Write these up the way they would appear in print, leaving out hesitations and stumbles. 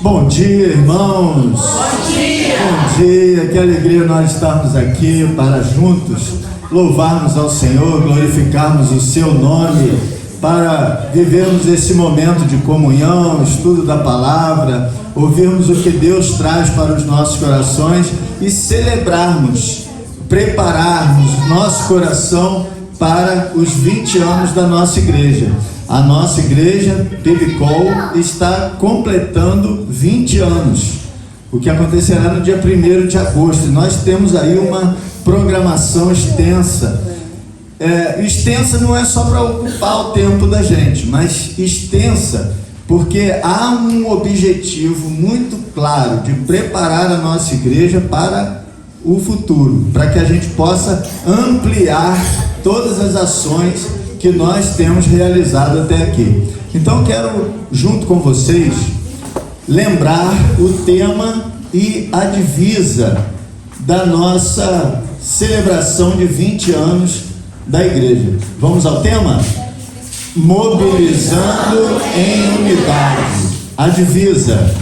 Bom dia, irmãos. Bom dia. Bom dia, que alegria nós estarmos aqui para juntos louvarmos ao Senhor, glorificarmos o seu nome, para vivermos esse momento de comunhão, estudo da palavra, ouvirmos o que Deus traz para os nossos corações e celebrarmos, prepararmos nosso coração para os 20 anos da nossa igreja. A nossa igreja, Pibicol, está completando 20 anos, o que acontecerá no dia 1º de agosto. Nós temos aí uma programação extensa. Extensa não é só para ocupar o tempo da gente, mas extensa porque há um objetivo muito claro de preparar a nossa igreja para o futuro, para que a gente possa ampliar todas as ações que nós temos realizado até aqui. Então quero, junto com vocês, lembrar o tema e a divisa da nossa celebração de 20 anos da igreja. Vamos ao tema? Mobilizando em unidade. A divisa: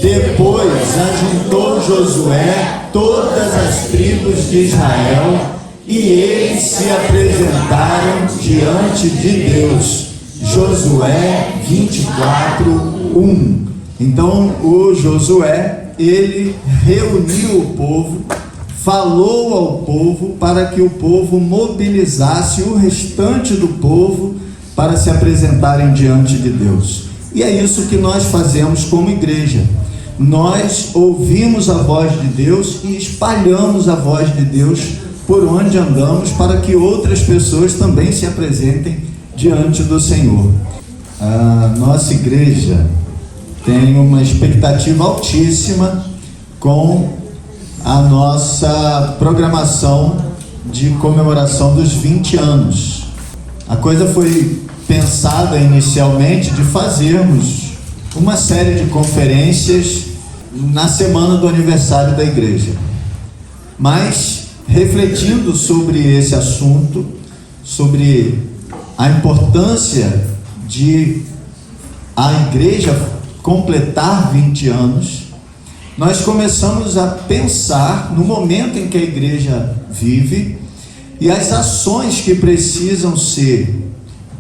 depois ajuntou Josué todas as tribos de Israel, e eles se apresentaram diante de Deus. Josué 24:1. Então o Josué, ele reuniu o povo, falou ao povo para que o povo mobilizasse o restante do povo para se apresentarem diante de Deus. E é isso que nós fazemos como igreja. Nós ouvimos a voz de Deus e espalhamos a voz de Deus por onde andamos, para que outras pessoas também se apresentem diante do Senhor. A nossa igreja tem uma expectativa altíssima com a nossa programação de comemoração dos 20 anos. A coisa foi pensada inicialmente de fazermos uma série de conferências na semana do aniversário da igreja, mas refletindo sobre esse assunto, sobre a importância de a igreja completar 20 anos, nós começamos a pensar no momento em que a igreja vive e as ações que precisam ser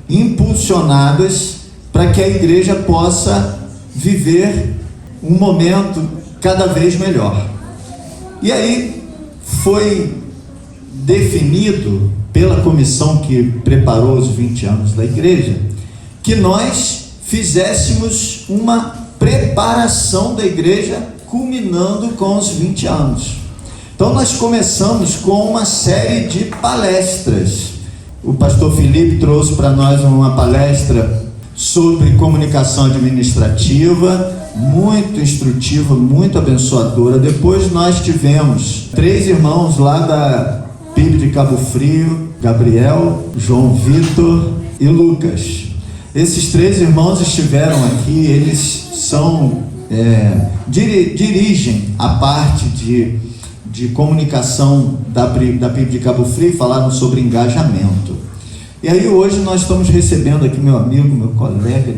impulsionadas para que a igreja possa viver um momento cada vez melhor. E aí foi definido pela comissão que preparou os 20 anos da igreja que nós fizéssemos uma preparação da igreja culminando com os 20 anos. Então nós começamos com uma série de palestras. O pastor Felipe trouxe para nós uma palestra sobre comunicação administrativa, muito instrutiva, muito abençoadora. Depois nós tivemos 3 irmãos lá da PIB de Cabo Frio, Gabriel, João Vitor e Lucas. Esses 3 irmãos estiveram aqui, eles dirigem a parte de comunicação da PIB de Cabo Frio, falaram sobre engajamento. E aí hoje nós estamos recebendo aqui meu amigo, meu colega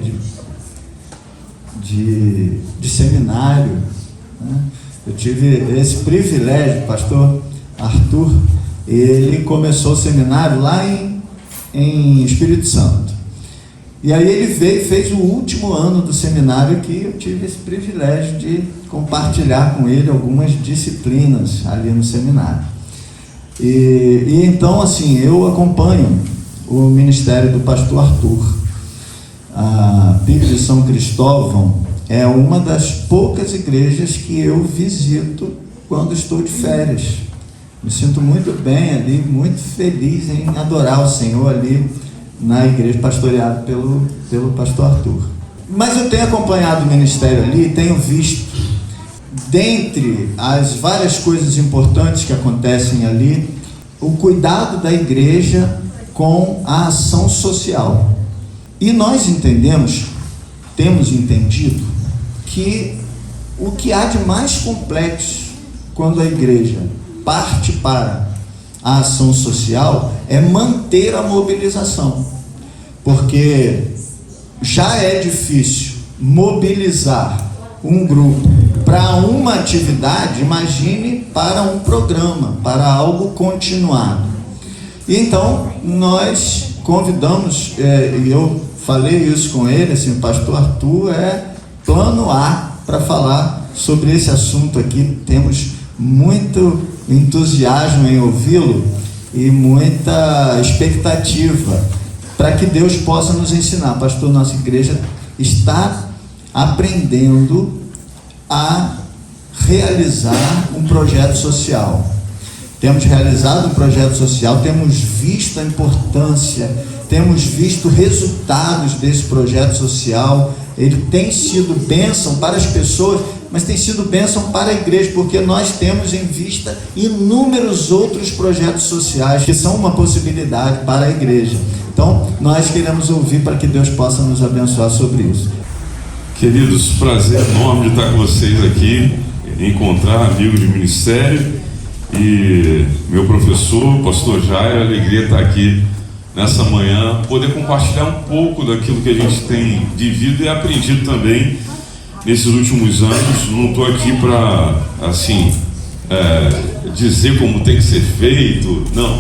de seminário, né? Eu tive esse privilégio, pastor Arthur, ele começou o seminário lá em Espírito Santo. E aí ele veio e fez o último ano do seminário aqui. Eu tive esse privilégio de compartilhar com ele algumas disciplinas ali no seminário. E então, assim, eu acompanho o ministério do pastor Arthur. A PIB de São Cristóvão é uma das poucas igrejas que eu visito quando estou de férias. Me sinto muito bem ali, muito feliz em adorar o Senhor ali na igreja pastoreada pelo pastor Arthur. Mas eu tenho acompanhado o ministério ali e tenho visto, dentre as várias coisas importantes que acontecem ali, o cuidado da igreja com a ação social. E nós temos entendido que o que há de mais complexo quando a igreja parte para a ação social é manter a mobilização, porque já é difícil mobilizar um grupo para uma atividade, imagine para um programa, para algo continuado. Então, nós convidamos, e eu falei isso com ele, assim, o pastor Arthur é plano A para falar sobre esse assunto aqui. Temos muito entusiasmo em ouvi-lo e muita expectativa para que Deus possa nos ensinar. Pastor, nossa igreja está aprendendo a realizar um projeto social. Temos realizado um projeto social, temos visto a importância, temos visto resultados desse projeto social. Ele tem sido bênção para as pessoas, mas tem sido bênção para a igreja, porque nós temos em vista inúmeros outros projetos sociais que são uma possibilidade para a igreja. Então, nós queremos ouvir para que Deus possa nos abençoar sobre isso. Queridos, prazer enorme de estar com vocês aqui, encontrar amigos de ministério e meu professor, pastor Jair. Alegria estar aqui nessa manhã, poder compartilhar um pouco daquilo que a gente tem vivido e aprendido também nesses últimos anos. Não estou aqui para, assim, dizer como tem que ser feito, não.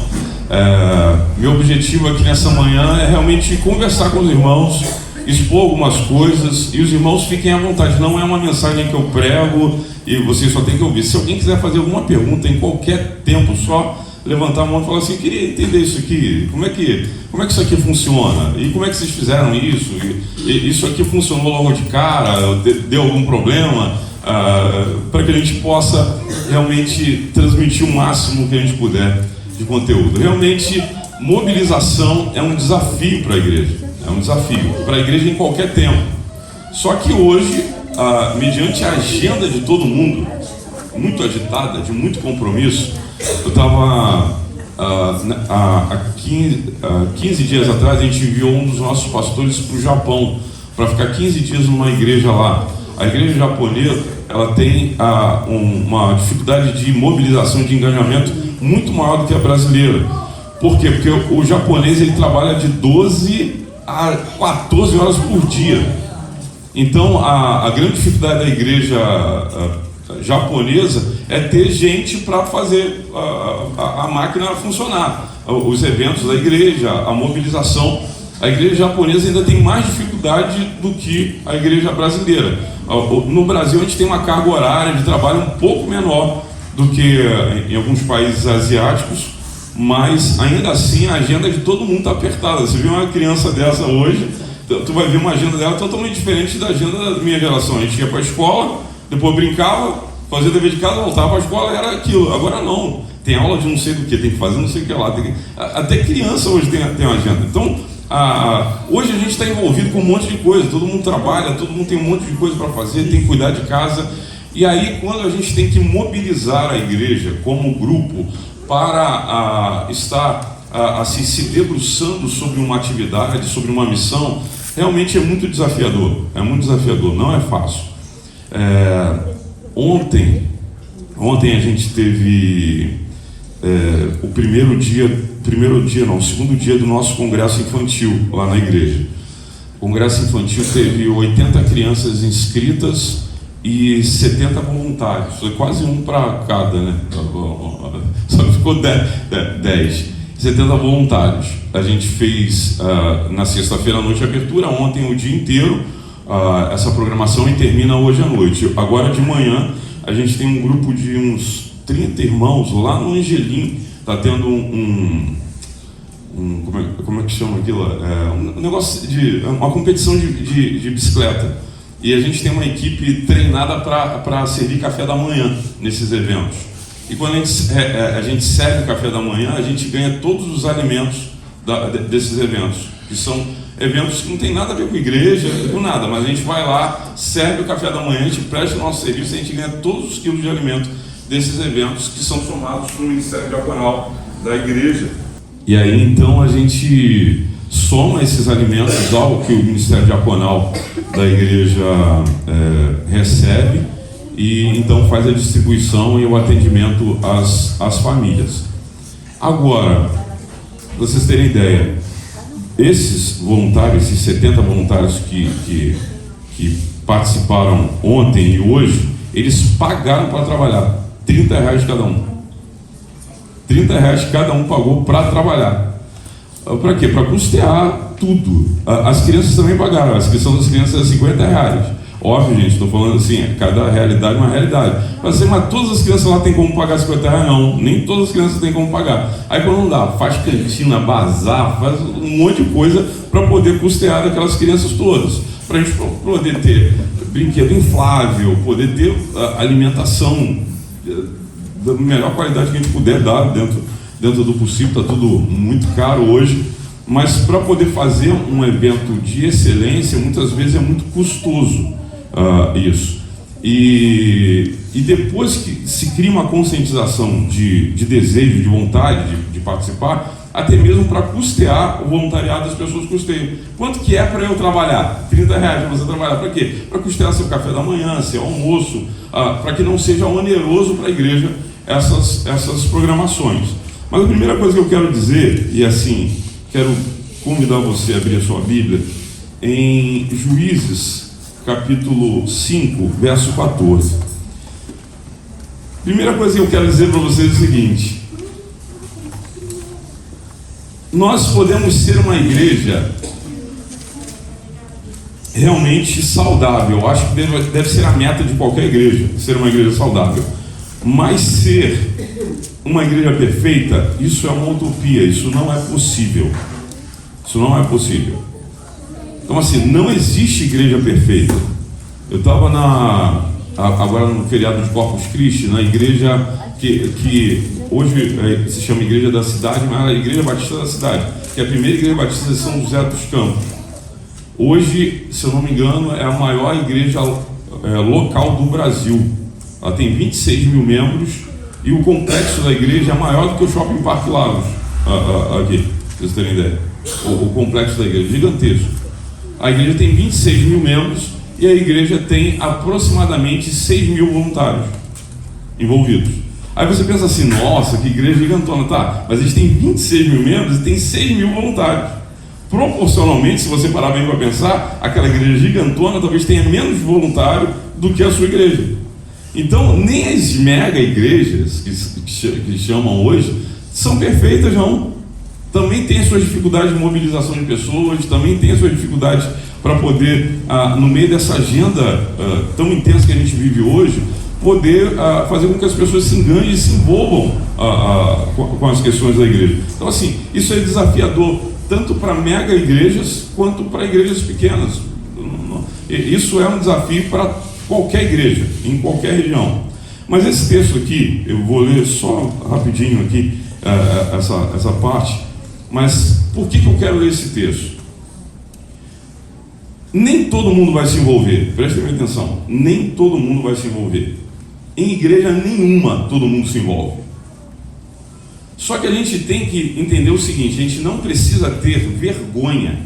Meu objetivo aqui nessa manhã é realmente conversar com os irmãos, expor algumas coisas, e os irmãos fiquem à vontade. Não é uma mensagem que eu prego e vocês só tem que ouvir. Se alguém quiser fazer alguma pergunta em qualquer tempo, só levantar a mão e falar assim: queria entender isso aqui, como é que isso aqui funciona, e como é que vocês fizeram isso, e isso aqui funcionou logo de cara, deu algum problema, para que a gente possa realmente transmitir o máximo que a gente puder de conteúdo. Realmente, mobilização é um desafio para a igreja, é um desafio para a igreja em qualquer tempo. Só que hoje, mediante a agenda de todo mundo, muito agitada, de muito compromisso, eu estava há 15 dias atrás, a gente enviou um dos nossos pastores para o Japão, para ficar 15 dias numa igreja lá. A igreja japonesa, ela tem uma dificuldade de mobilização, de engajamento muito maior do que a brasileira. Por quê? Porque o japonês, ele trabalha de 12 a 14 horas por dia. Então, a grande dificuldade da igreja japonesa é ter gente para fazer a máquina funcionar, os eventos da igreja, a mobilização. A igreja japonesa ainda tem mais dificuldade do que a igreja brasileira. No Brasil, a gente tem uma carga horária de trabalho um pouco menor do que em alguns países asiáticos, mas ainda assim a agenda de todo mundo está apertada. Você vê uma criança dessa hoje, tu vai ver uma agenda dela totalmente diferente da agenda da minha geração. A gente ia para a escola, depois brincava, fazia dever de casa, voltava para a escola, era aquilo. Agora não, tem aula de não sei do que, tem que fazer não sei o que lá. Até criança hoje tem uma agenda. Então, hoje a gente está envolvido com um monte de coisa, todo mundo trabalha, todo mundo tem um monte de coisa para fazer, tem que cuidar de casa. E aí, quando a gente tem que mobilizar a igreja como grupo para estar assim, se debruçando sobre uma atividade, sobre uma missão, realmente é muito desafiador, não é fácil. Ontem a gente teve o segundo dia do nosso congresso infantil lá na igreja. O congresso infantil teve 80 crianças inscritas e 70 voluntários, foi quase um para cada, né? Só ficou 10, 70 voluntários. A gente fez na sexta-feira à noite a abertura, ontem o dia inteiro essa programação, e termina hoje à noite. Agora de manhã a gente tem um grupo de uns 30 irmãos lá no Angelim, está tendo como é que chama aquilo? Um negócio uma competição de bicicleta. E a gente tem uma equipe treinada para servir café da manhã nesses eventos. E quando a gente serve o café da manhã, a gente ganha todos os alimentos desses eventos, que são eventos que não tem nada a ver com igreja, com nada, mas a gente vai lá, serve o café da manhã, a gente presta o nosso serviço, a gente ganha todos os quilos de alimento desses eventos que são tomados pelo Ministério Diaconal da igreja. E aí então a gente soma esses alimentos ao que o Ministério Diaconal da igreja recebe, e então faz a distribuição e o atendimento às famílias. Agora, para vocês terem ideia, esses voluntários, esses 70 voluntários que participaram ontem e hoje, eles pagaram para trabalhar, R$30 cada um. R$30 cada um pagou para trabalhar. Para quê? Para custear tudo. As crianças também pagaram, a inscrição das crianças é R$50. Óbvio, gente, estou falando assim, cada realidade é uma realidade. Mas todas as crianças lá têm como pagar R$50? Não, nem todas as crianças têm como pagar. Aí quando não dá, faz cantina, bazar, faz um monte de coisa para poder custear aquelas crianças todas. Para a gente poder ter brinquedo inflável, poder ter alimentação da melhor qualidade que a gente puder dar dentro do possível. Está tudo muito caro hoje, mas para poder fazer um evento de excelência, muitas vezes é muito custoso isso. E depois que se cria uma conscientização de desejo, de vontade de participar, até mesmo para custear o voluntariado, das pessoas custeiam. Quanto que é para eu trabalhar? R$30 para você trabalhar. Para quê? Para custear seu café da manhã, seu almoço, para que não seja oneroso para a igreja essas programações. Mas a primeira coisa que eu quero dizer, e assim, quero convidar você a abrir a sua Bíblia, em Juízes, capítulo 5, verso 14. Primeira coisa que eu quero dizer para vocês é o seguinte: nós podemos ser uma igreja realmente saudável. Eu acho que deve ser a meta de qualquer igreja, ser uma igreja saudável. Mas ser uma igreja perfeita, isso é uma utopia, isso não é possível. Isso não é possível. Então assim, não existe igreja perfeita. Eu estava agora no feriado de Corpus Christi, na igreja que hoje se chama Igreja da Cidade, mas é a Igreja Batista da Cidade, que é a primeira igreja batista de São José dos Campos. Hoje, se eu não me engano, é a maior igreja local do Brasil. Ela tem 26 mil membros e o complexo da igreja é maior do que o Shopping Parque Lagos, aqui, para vocês terem ideia. O complexo da igreja é gigantesco. A igreja tem 26 mil membros e a igreja tem aproximadamente 6 mil voluntários envolvidos. Aí você pensa assim, nossa, que igreja gigantona, tá? Mas eles têm 26 mil membros e tem 6 mil voluntários. Proporcionalmente, se você parar bem para pensar, aquela igreja gigantona talvez tenha menos voluntário do que a sua igreja. Então, nem as mega igrejas que chamam hoje são perfeitas, não. Também tem as suas dificuldades de mobilização de pessoas, também tem as suas dificuldades para poder, no meio dessa agenda tão intensa que a gente vive hoje, poder fazer com que as pessoas se enganem e se envolvam com as questões da igreja. Então assim, isso é desafiador tanto para mega igrejas quanto para igrejas pequenas. Isso é um desafio para qualquer igreja, em qualquer região. Mas esse texto aqui, eu vou ler só rapidinho aqui essa parte. Mas por que eu quero ler esse texto? Nem todo mundo vai se envolver, prestem atenção, nem todo mundo vai se envolver. Em igreja nenhuma todo mundo se envolve. Só que a gente tem que entender o seguinte: a gente não precisa ter vergonha,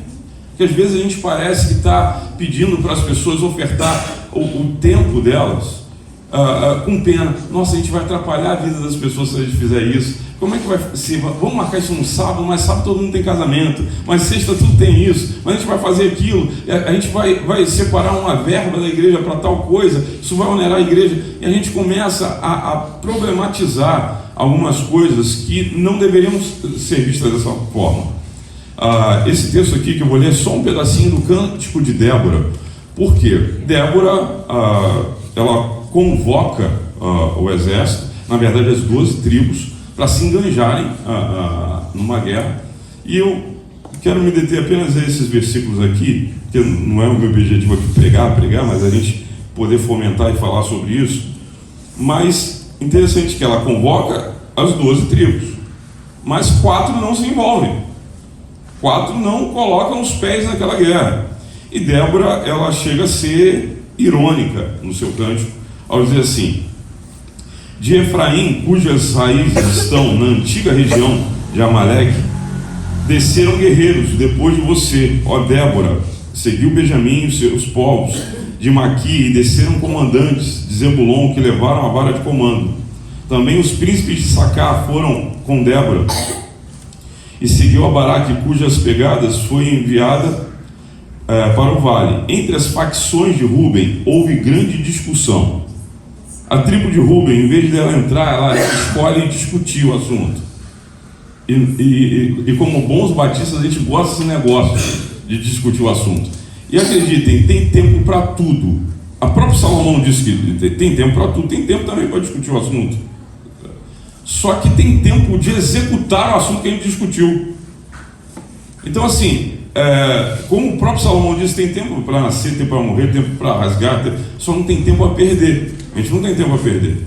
porque às vezes a gente parece que está pedindo para as pessoas ofertar o tempo delas com pena. Nossa, a gente vai atrapalhar a vida das pessoas se a gente fizer isso. Como é que vai ser? Vamos marcar isso no sábado, mas sábado todo mundo tem casamento, mas sexta tudo tem isso, mas a gente vai fazer aquilo, a gente vai separar uma verba da igreja para tal coisa, isso vai onerar a igreja, e a gente começa a problematizar algumas coisas que não deveriam ser vistas dessa forma. Esse texto aqui que eu vou ler é só um pedacinho do Cântico de Débora. Por quê? Débora, ela convoca o exército, na verdade as 12 tribos, para se enganjarem numa guerra. E eu quero me deter apenas a esses versículos aqui, que não é o meu objetivo aqui pregar, mas a gente poder fomentar e falar sobre isso. Mas interessante que ela convoca as 12 tribos, mas 4 não se envolvem, 4 não colocam os pés naquela guerra. E Débora, ela chega a ser irônica no seu cântico, ao dizer assim: de Efraim, cujas raízes estão na antiga região de Amaleque, desceram guerreiros depois de você, ó Débora. Seguiu Benjamim e os seus povos de Maqui, e desceram comandantes de Zebulon, que levaram a vara de comando. Também os príncipes de Sacar foram com Débora, e seguiu a Baraque, cujas pegadas foi enviada para o vale. Entre as facções de Rúben houve grande discussão. A tribo de Rúben, em vez dela entrar, ela escolhe discutir o assunto. E como bons batistas, a gente gosta desse negócio de discutir o assunto. E acreditem, tem tempo para tudo. A própria Salomão disse que tem tempo para tudo, tem tempo também para discutir o assunto. Só que tem tempo de executar o assunto que a gente discutiu. Então, assim, como o próprio Salomão disse, tem tempo para nascer, tempo para morrer, tempo para rasgar, só não tem tempo a perder. A gente não tem tempo a perder.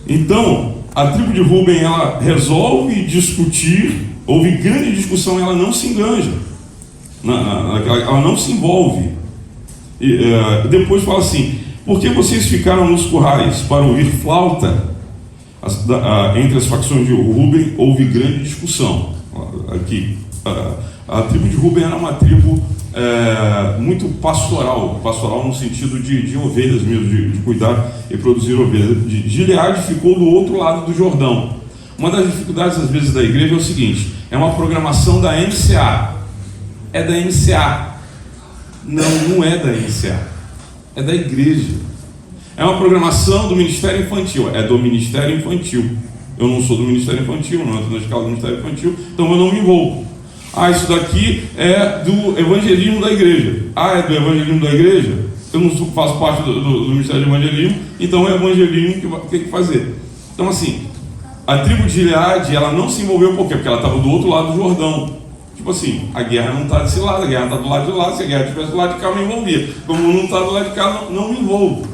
Então, a tribo de Rúben, ela resolve discutir, houve grande discussão, ela não se enganja, ela não se envolve. Depois fala assim: por que vocês ficaram nos currais para ouvir flauta? Entre as facções de Rúben houve grande discussão. Aqui, a tribo de Rúben era uma tribo muito pastoral no sentido de ovelhas mesmo, de cuidar e produzir ovelhas. Gileade ficou do outro lado do Jordão. Uma das dificuldades às vezes da igreja é o seguinte: é uma programação da MCA. É da MCA. Não é da MCA, é da igreja. É uma programação do Ministério Infantil, é do Ministério Infantil. Eu não sou do Ministério Infantil, não entro na escala do Ministério Infantil, então eu não me envolvo. Isso daqui é do evangelismo da igreja. É do evangelismo da igreja? Eu não faço parte do Ministério de Evangelismo, então é evangelismo que tem que fazer. Então, assim, a tribo de Gileade, ela não se envolveu por quê? Porque ela estava do outro lado do Jordão. Tipo assim, a guerra não está desse lado, a guerra está do lado de lá. Se a guerra estivesse do lado de cá, eu me envolvia. Como não está do lado de cá, não me envolvo.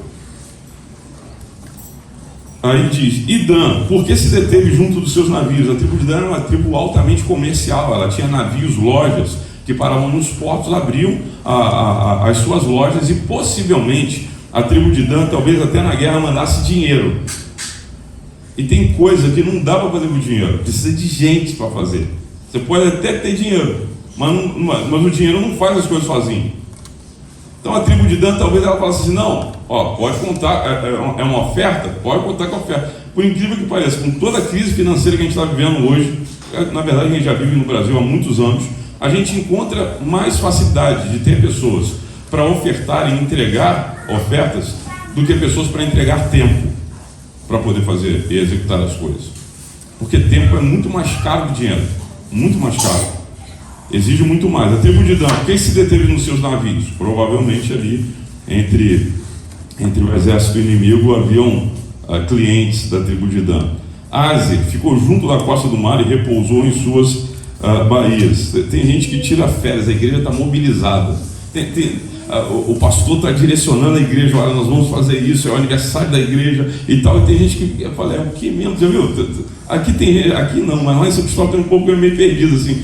Aí diz: e Dan, por que se deteve junto dos seus navios? A tribo de Dan era uma tribo altamente comercial, ela tinha navios, lojas, que paravam nos portos, abriam as suas lojas, e possivelmente a tribo de Dan, talvez até na guerra, mandasse dinheiro. E tem coisa que não dá para fazer com dinheiro, precisa de gente para fazer. Você pode até ter dinheiro, mas o dinheiro não faz as coisas sozinho. Então a tribo de Dan, talvez ela falasse assim: não, pode contar, é uma oferta, pode contar com a oferta. Por incrível que pareça, com toda a crise financeira que a gente está vivendo hoje, na verdade a gente já vive no Brasil há muitos anos, a gente encontra mais facilidade de ter pessoas para ofertar e entregar ofertas do que pessoas para entregar tempo para poder fazer e executar as coisas. Porque tempo é muito mais caro que dinheiro, muito mais caro, exige muito mais. A tribo de Dan, quem se deteve nos seus navios? Provavelmente ali entre o exército inimigo haviam clientes da tribo de Dan. Azer ficou junto da costa do mar e repousou em suas baías. Tem gente que tira férias, a igreja está mobilizada. O pastor está direcionando a igreja: olha, nós vamos fazer isso, é o aniversário da igreja e tal. E tem gente que fala: o que mesmo? Já viu? Aqui não, mas lá em São Cristóvão tem um pouco meio perdido assim.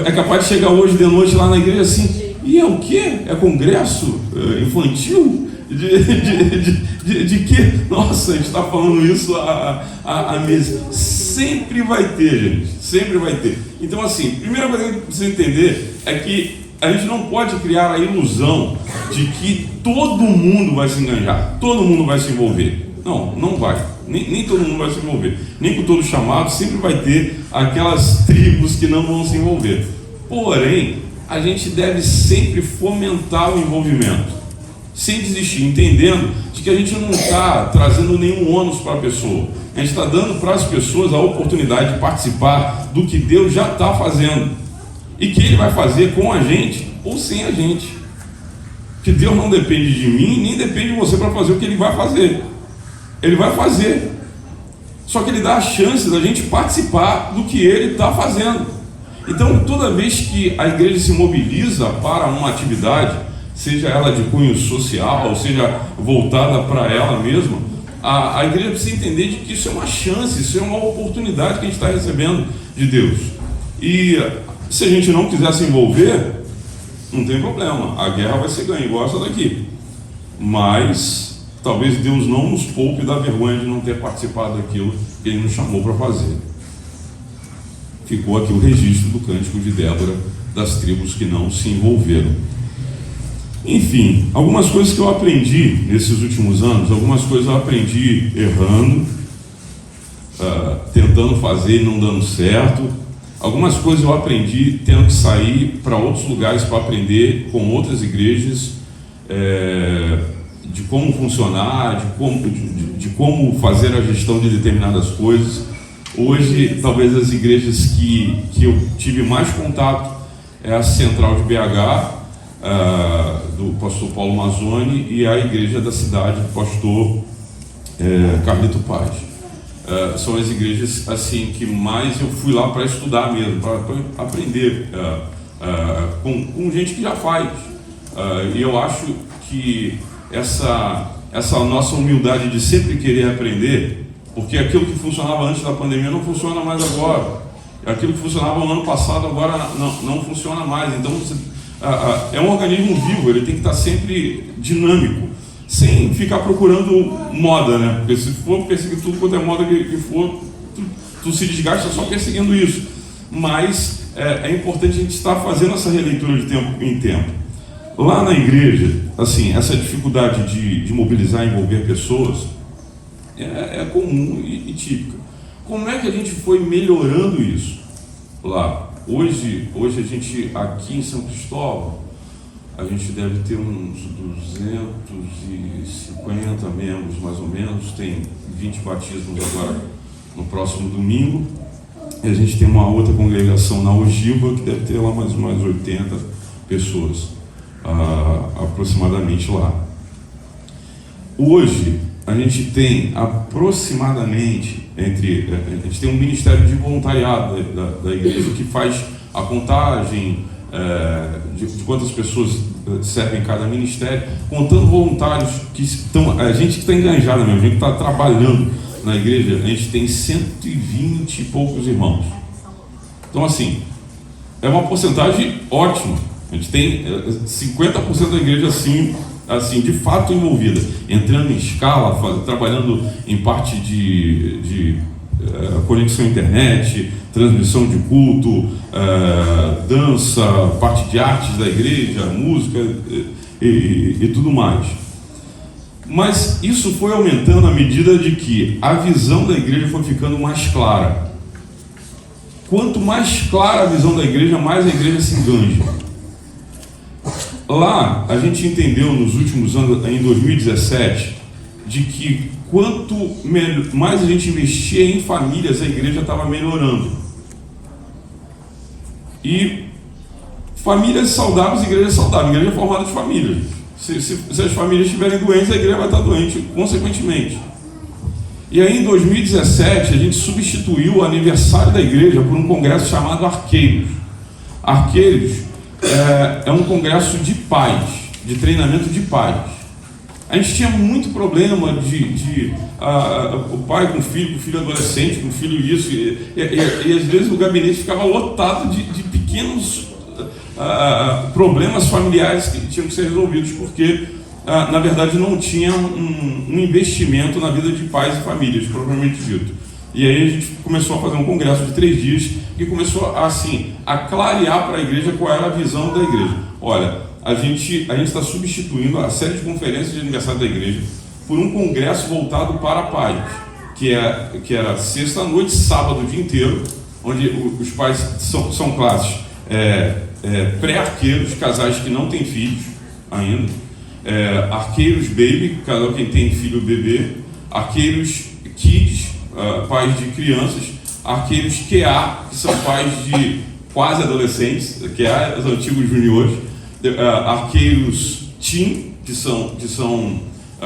É capaz de chegar hoje de noite lá na igreja assim: e é o quê? É congresso infantil? De que? Nossa, a gente está falando isso há meses. Sempre vai ter, gente, sempre vai ter. Então, assim, a primeira coisa que a gente precisa entender é que a gente não pode criar a ilusão de que todo mundo vai se enganjar, todo mundo vai se envolver. Não vai. Nem todo mundo vai se envolver. Nem com todo chamado, sempre vai ter aquelas tribos que não vão se envolver. Porém, a gente deve sempre fomentar o envolvimento, sem desistir, entendendo de que a gente não está trazendo nenhum ônus para a pessoa. A gente está dando para as pessoas a oportunidade de participar do que Deus já está fazendo e que Ele vai fazer com a gente ou sem a gente. Que Deus não depende de mim, nem depende de você para fazer o que Ele vai fazer. Ele vai fazer, só que Ele dá a chance da gente participar do que Ele está fazendo. Então, toda vez que a igreja se mobiliza para uma atividade, seja ela de cunho social, seja voltada para ela mesma, a igreja precisa entender de que isso é uma chance, isso é uma oportunidade que a gente está recebendo de Deus. E se a gente não quiser se envolver, não tem problema, a guerra vai ser ganha, igual essa daqui. Mas talvez Deus não nos poupe da vergonha de não ter participado daquilo que Ele nos chamou para fazer. Ficou aqui o registro do cântico de Débora, das tribos que não se envolveram. Enfim, algumas coisas que eu aprendi nesses últimos anos, algumas coisas eu aprendi errando, tentando fazer e não dando certo, Algumas coisas eu aprendi tendo que sair para outros lugares para aprender com outras igrejas, de como funcionar, de como fazer a gestão de determinadas coisas. Hoje, talvez as igrejas que eu tive mais contato é a Central de BH, do pastor Paulo Mazzoni, e a igreja da cidade do pastor Carlito Paz. São as igrejas assim que mais eu fui lá para estudar mesmo, para aprender com gente que já faz. E eu acho que essa nossa humildade de sempre querer aprender, porque aquilo que funcionava antes da pandemia não funciona mais agora, aquilo que funcionava no ano passado agora não funciona mais. Então é um organismo vivo, ele tem que estar sempre dinâmico, sem ficar procurando moda, né? Porque se for perseguir tudo quanto é moda que for, tu se desgasta só perseguindo isso. Mas é importante a gente estar fazendo essa releitura de tempo em tempo. Lá na igreja, assim, essa dificuldade de mobilizar e envolver pessoas é comum e típica. Como é que a gente foi melhorando isso lá? Hoje a gente, aqui em São Cristóvão, a gente deve ter uns 250 membros, mais ou menos. Tem 20 batismos agora no próximo domingo. E a gente tem uma outra congregação na Ogiva, que deve ter lá mais 80 pessoas, aproximadamente lá. Hoje, a gente tem aproximadamente, a gente tem um ministério de voluntariado da igreja que faz a contagem de quantas pessoas servem em cada ministério, contando voluntários que estão, a gente que está enganjado mesmo, a gente que está trabalhando na igreja, a gente tem 120 e poucos irmãos. Então, assim, é uma porcentagem ótima. A gente tem 50% da igreja assim, de fato envolvida, entrando em escala, trabalhando em parte de conexão à internet, transmissão de culto, dança, parte de artes da igreja, música e tudo mais. Mas isso foi aumentando à medida de que a visão da igreja foi ficando mais clara. Quanto mais clara a visão da igreja, mais a igreja se enganja. Lá, a gente entendeu nos últimos anos, em 2017, de que quanto mais a gente investia em famílias, a igreja estava melhorando. E famílias saudáveis, igreja saudável, igreja formada de famílias. Se as famílias estiverem doentes, a igreja vai estar doente, consequentemente. E aí, em 2017, a gente substituiu o aniversário da igreja por um congresso chamado Arqueiros. Arqueiros é um congresso de pais, de treinamento de pais. A gente tinha muito problema o pai com o filho adolescente, com o filho isso, e às vezes o gabinete ficava lotado de pequenos problemas familiares que tinham que ser resolvidos, porque, na verdade, não tinha um investimento na vida de pais e famílias, propriamente dito. E aí a gente começou a fazer um congresso de 3 dias, que começou a clarear para a igreja qual era a visão da igreja. Olha, a gente está substituindo a série de conferências de aniversário da igreja por um congresso voltado para pais, que era sexta-noite, sábado o dia inteiro, onde os pais são classes pré-arqueiros, casais que não têm filhos ainda, arqueiros baby, casal que tem filho bebê, arqueiros kids, pais de crianças, arqueiros QA, que são pais de quase adolescentes, QA, os antigos juniores, arqueiros teen, que são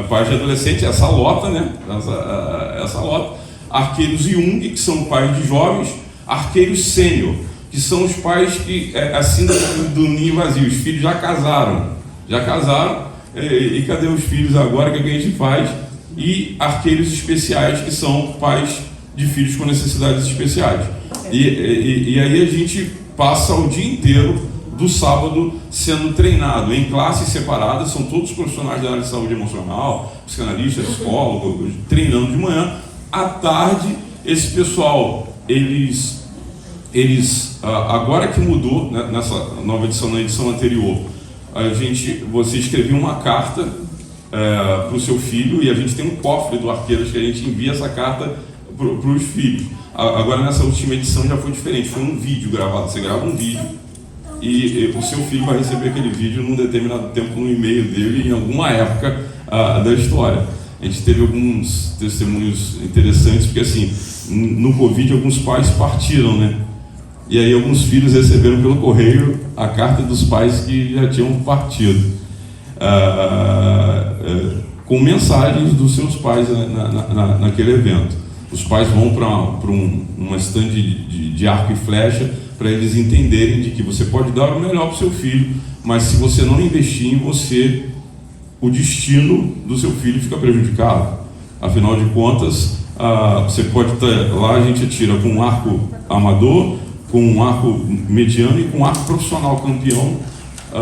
pais de adolescentes, essa lota, né? Essa lota. Arqueiros Jung, que são pais de jovens, arqueiros sênior, que são os pais que, assim do ninho vazio, os filhos já casaram, e cadê os filhos agora, o que a gente faz? E arqueiros especiais, que são pais de filhos com necessidades especiais. E aí a gente passa o dia inteiro do sábado sendo treinado em classes separadas, são todos profissionais da área de saúde emocional, psicanalistas, psicólogos, treinando de manhã. À tarde, esse pessoal, eles agora que mudou, né, nessa nova edição, na edição anterior, você escrevia uma carta para o seu filho, e a gente tem um cofre do Arqueiros que a gente envia essa carta para os filhos. Agora nessa última edição já foi diferente, foi um vídeo gravado. Você grava um vídeo e o seu filho vai receber aquele vídeo num determinado tempo no e-mail dele, em alguma época da história. A gente teve alguns testemunhos interessantes, porque assim, no Covid alguns pais partiram, né? E aí alguns filhos receberam pelo correio a carta dos pais que já tinham partido, com mensagens dos seus pais naquele evento. Os pais vão para uma stand de arco e flecha para eles entenderem de que você pode dar o melhor para o seu filho, mas se você não investir em você, o destino do seu filho fica prejudicado. Afinal de contas, você pode estar lá, a gente atira com um arco amador, com um arco mediano e com um arco profissional campeão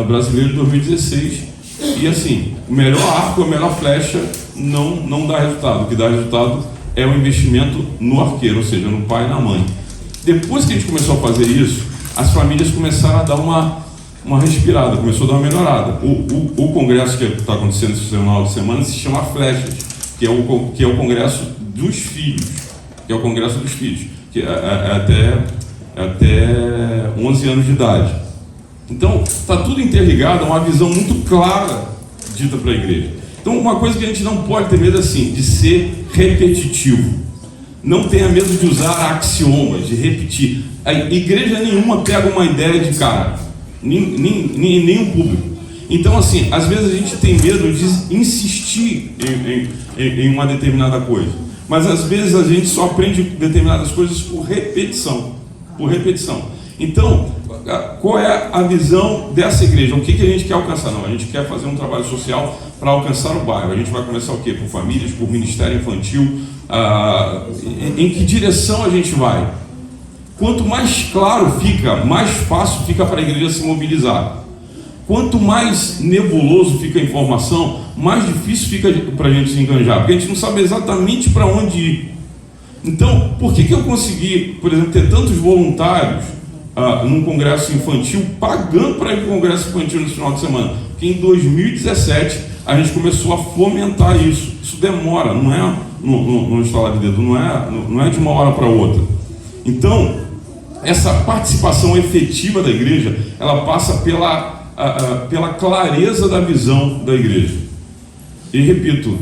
brasileiro de 2016. E assim, o melhor arco, a melhor flecha não dá resultado. O que dá resultado é o investimento no arqueiro, ou seja, no pai e na mãe. Depois que a gente começou a fazer isso, as famílias começaram a dar uma respirada, começou a dar uma melhorada. O congresso que está acontecendo esse final de semana se chama Flechas, que é o congresso dos filhos, que é até 11 anos de idade. Então, está tudo interligado a uma visão muito clara dita para a igreja. Então, uma coisa que a gente não pode ter medo assim, de ser repetitivo. Não tenha medo de usar axiomas, de repetir. A igreja nenhuma pega uma ideia de cara, nem o público. Então, assim, às vezes a gente tem medo de insistir em uma determinada coisa. Mas às vezes a gente só aprende determinadas coisas por repetição. Então, qual é a visão dessa igreja? O que a gente quer alcançar? Não, a gente quer fazer um trabalho social para alcançar o bairro. A gente vai começar o quê? Por famílias, por ministério infantil. Em que direção a gente vai? Quanto mais claro fica, mais fácil fica para a igreja se mobilizar. Quanto mais nebuloso fica a informação, mais difícil fica para a gente se enganjar, porque a gente não sabe exatamente para onde ir. Então, por que eu consegui, por exemplo, ter tantos voluntários num congresso infantil, pagando para ir para o congresso infantil no final de semana? Porque em 2017 a gente começou a fomentar isso. Isso demora, não é no estalar de dedo, não é de uma hora para outra. Então, essa participação efetiva da igreja, ela passa pela clareza da visão da igreja. E repito,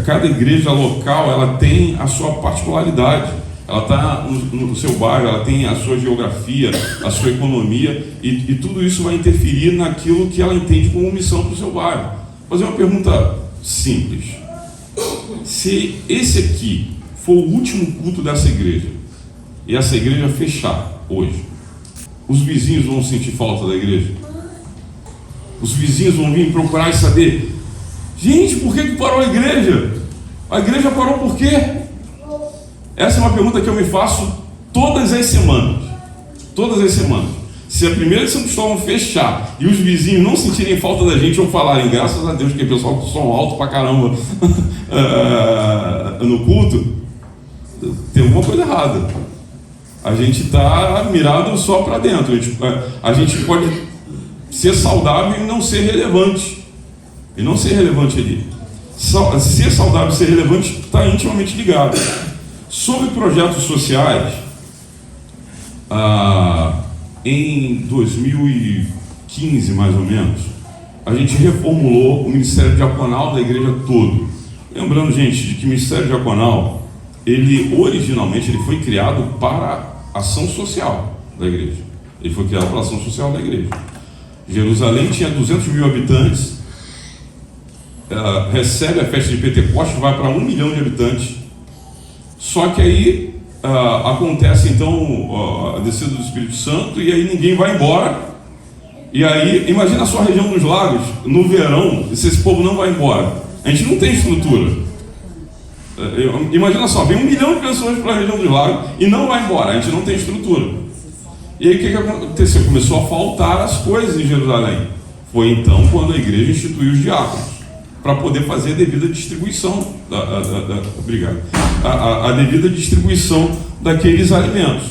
cada igreja local ela tem a sua particularidade, ela está no seu bairro, ela tem a sua geografia, a sua economia, e tudo isso vai interferir naquilo que ela entende como missão para o seu bairro. Vou fazer uma pergunta simples: se esse aqui for o último culto dessa igreja, e essa igreja fechar hoje, os vizinhos vão sentir falta da igreja? Os vizinhos vão vir procurar e saber: gente, por que parou a igreja? A igreja parou por quê? Essa é uma pergunta que eu me faço todas as semanas. Se a primeira e segunda vão fechar e os vizinhos não sentirem falta da gente ou falarem graças a Deus que o pessoal com som alto pra caramba no culto, tem alguma coisa errada. A gente está mirado só para dentro. A gente pode ser saudável e não ser relevante. Ali. Ser saudável e ser relevante está intimamente ligado. Sobre projetos sociais, em 2015, mais ou menos, a gente reformulou o Ministério Diaconal da igreja todo. Lembrando, gente, de que o Ministério Diaconal, originalmente foi criado para a ação social da igreja. Ele foi criado para a ação social da igreja. Jerusalém tinha 200 mil habitantes, recebe a festa de Pentecostes, vai para 1 milhão de habitantes. Só que aí acontece então a descida do Espírito Santo, e aí ninguém vai embora. E aí, imagina a sua região dos lagos, no verão, se esse povo não vai embora. A gente não tem estrutura. Imagina só, vem 1 milhão de pessoas para a região dos lagos e não vai embora, a gente não tem estrutura. E aí o que aconteceu? Começou a faltar as coisas em Jerusalém. Foi então quando a igreja instituiu os diáconos, para poder fazer a devida distribuição obrigado, a devida distribuição daqueles alimentos.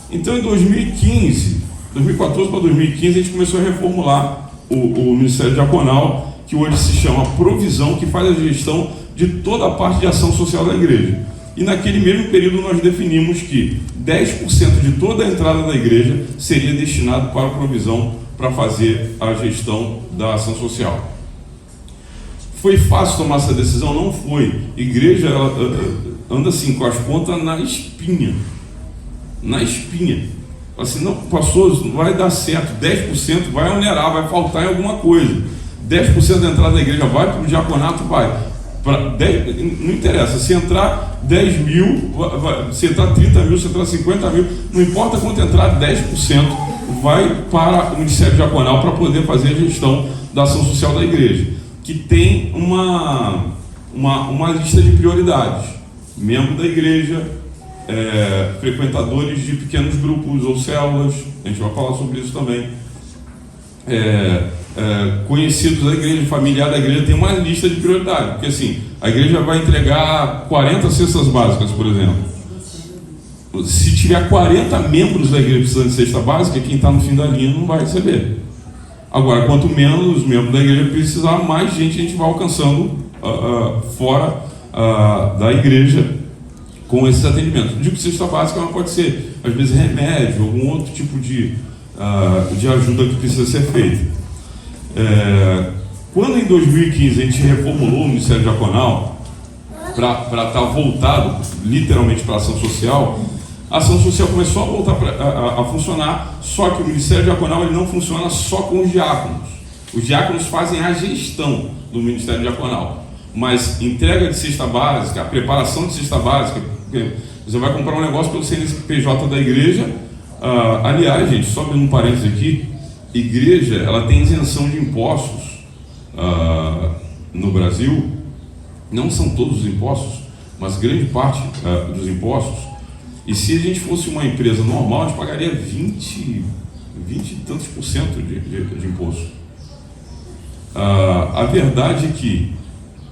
Então, em 2014 para 2015, a gente começou a reformular o Ministério Diaconal, que hoje se chama Provisão, que faz a gestão de toda a parte de ação social da igreja. E naquele mesmo período nós definimos que 10% de toda a entrada da igreja seria destinado para a provisão para fazer a gestão da ação social. Foi fácil tomar essa decisão? Não foi. Igreja ela anda assim, com as pontas na espinha. Na espinha. Assim, não, pastor, não vai dar certo. 10% vai onerar, vai faltar em alguma coisa. 10% da entrada da igreja vai para o diaconato, vai. Não interessa, se entrar 10 mil, se entrar 30 mil, se entrar 50 mil, não importa quanto entrar, 10% vai para o Ministério Diaconal para poder fazer a gestão da ação social da igreja, que tem uma lista de prioridades: membro da igreja, frequentadores de pequenos grupos ou células, a gente vai falar sobre isso também, conhecidos da igreja, familiar da igreja. Tem uma lista de prioridades, porque assim, a igreja vai entregar 40 cestas básicas, por exemplo. Se tiver 40 membros da igreja precisando de cesta básica, quem está no fim da linha não vai receber. Agora, quanto menos os membros da igreja precisar, mais gente a gente vai alcançando fora da igreja com esses atendimentos. Digo que cesta básica, mas pode ser, às vezes, remédio, algum outro tipo de ajuda que precisa ser feita. Quando em 2015 a gente reformulou o Ministério Diaconal para estar voltado literalmente para a ação social começou a voltar a funcionar, só que o Ministério Diaconal ele não funciona só com os diáconos. Os diáconos fazem a gestão do Ministério Diaconal, mas entrega de cesta básica, a preparação de cesta básica, você vai comprar um negócio pelo CNPJ da igreja. Aliás, gente, só abrindo um parênteses aqui, igreja, ela tem isenção de impostos no Brasil. Não são todos os impostos, mas grande parte dos impostos. E se a gente fosse uma empresa normal, a gente pagaria 20 e tantos por cento de imposto. A verdade é que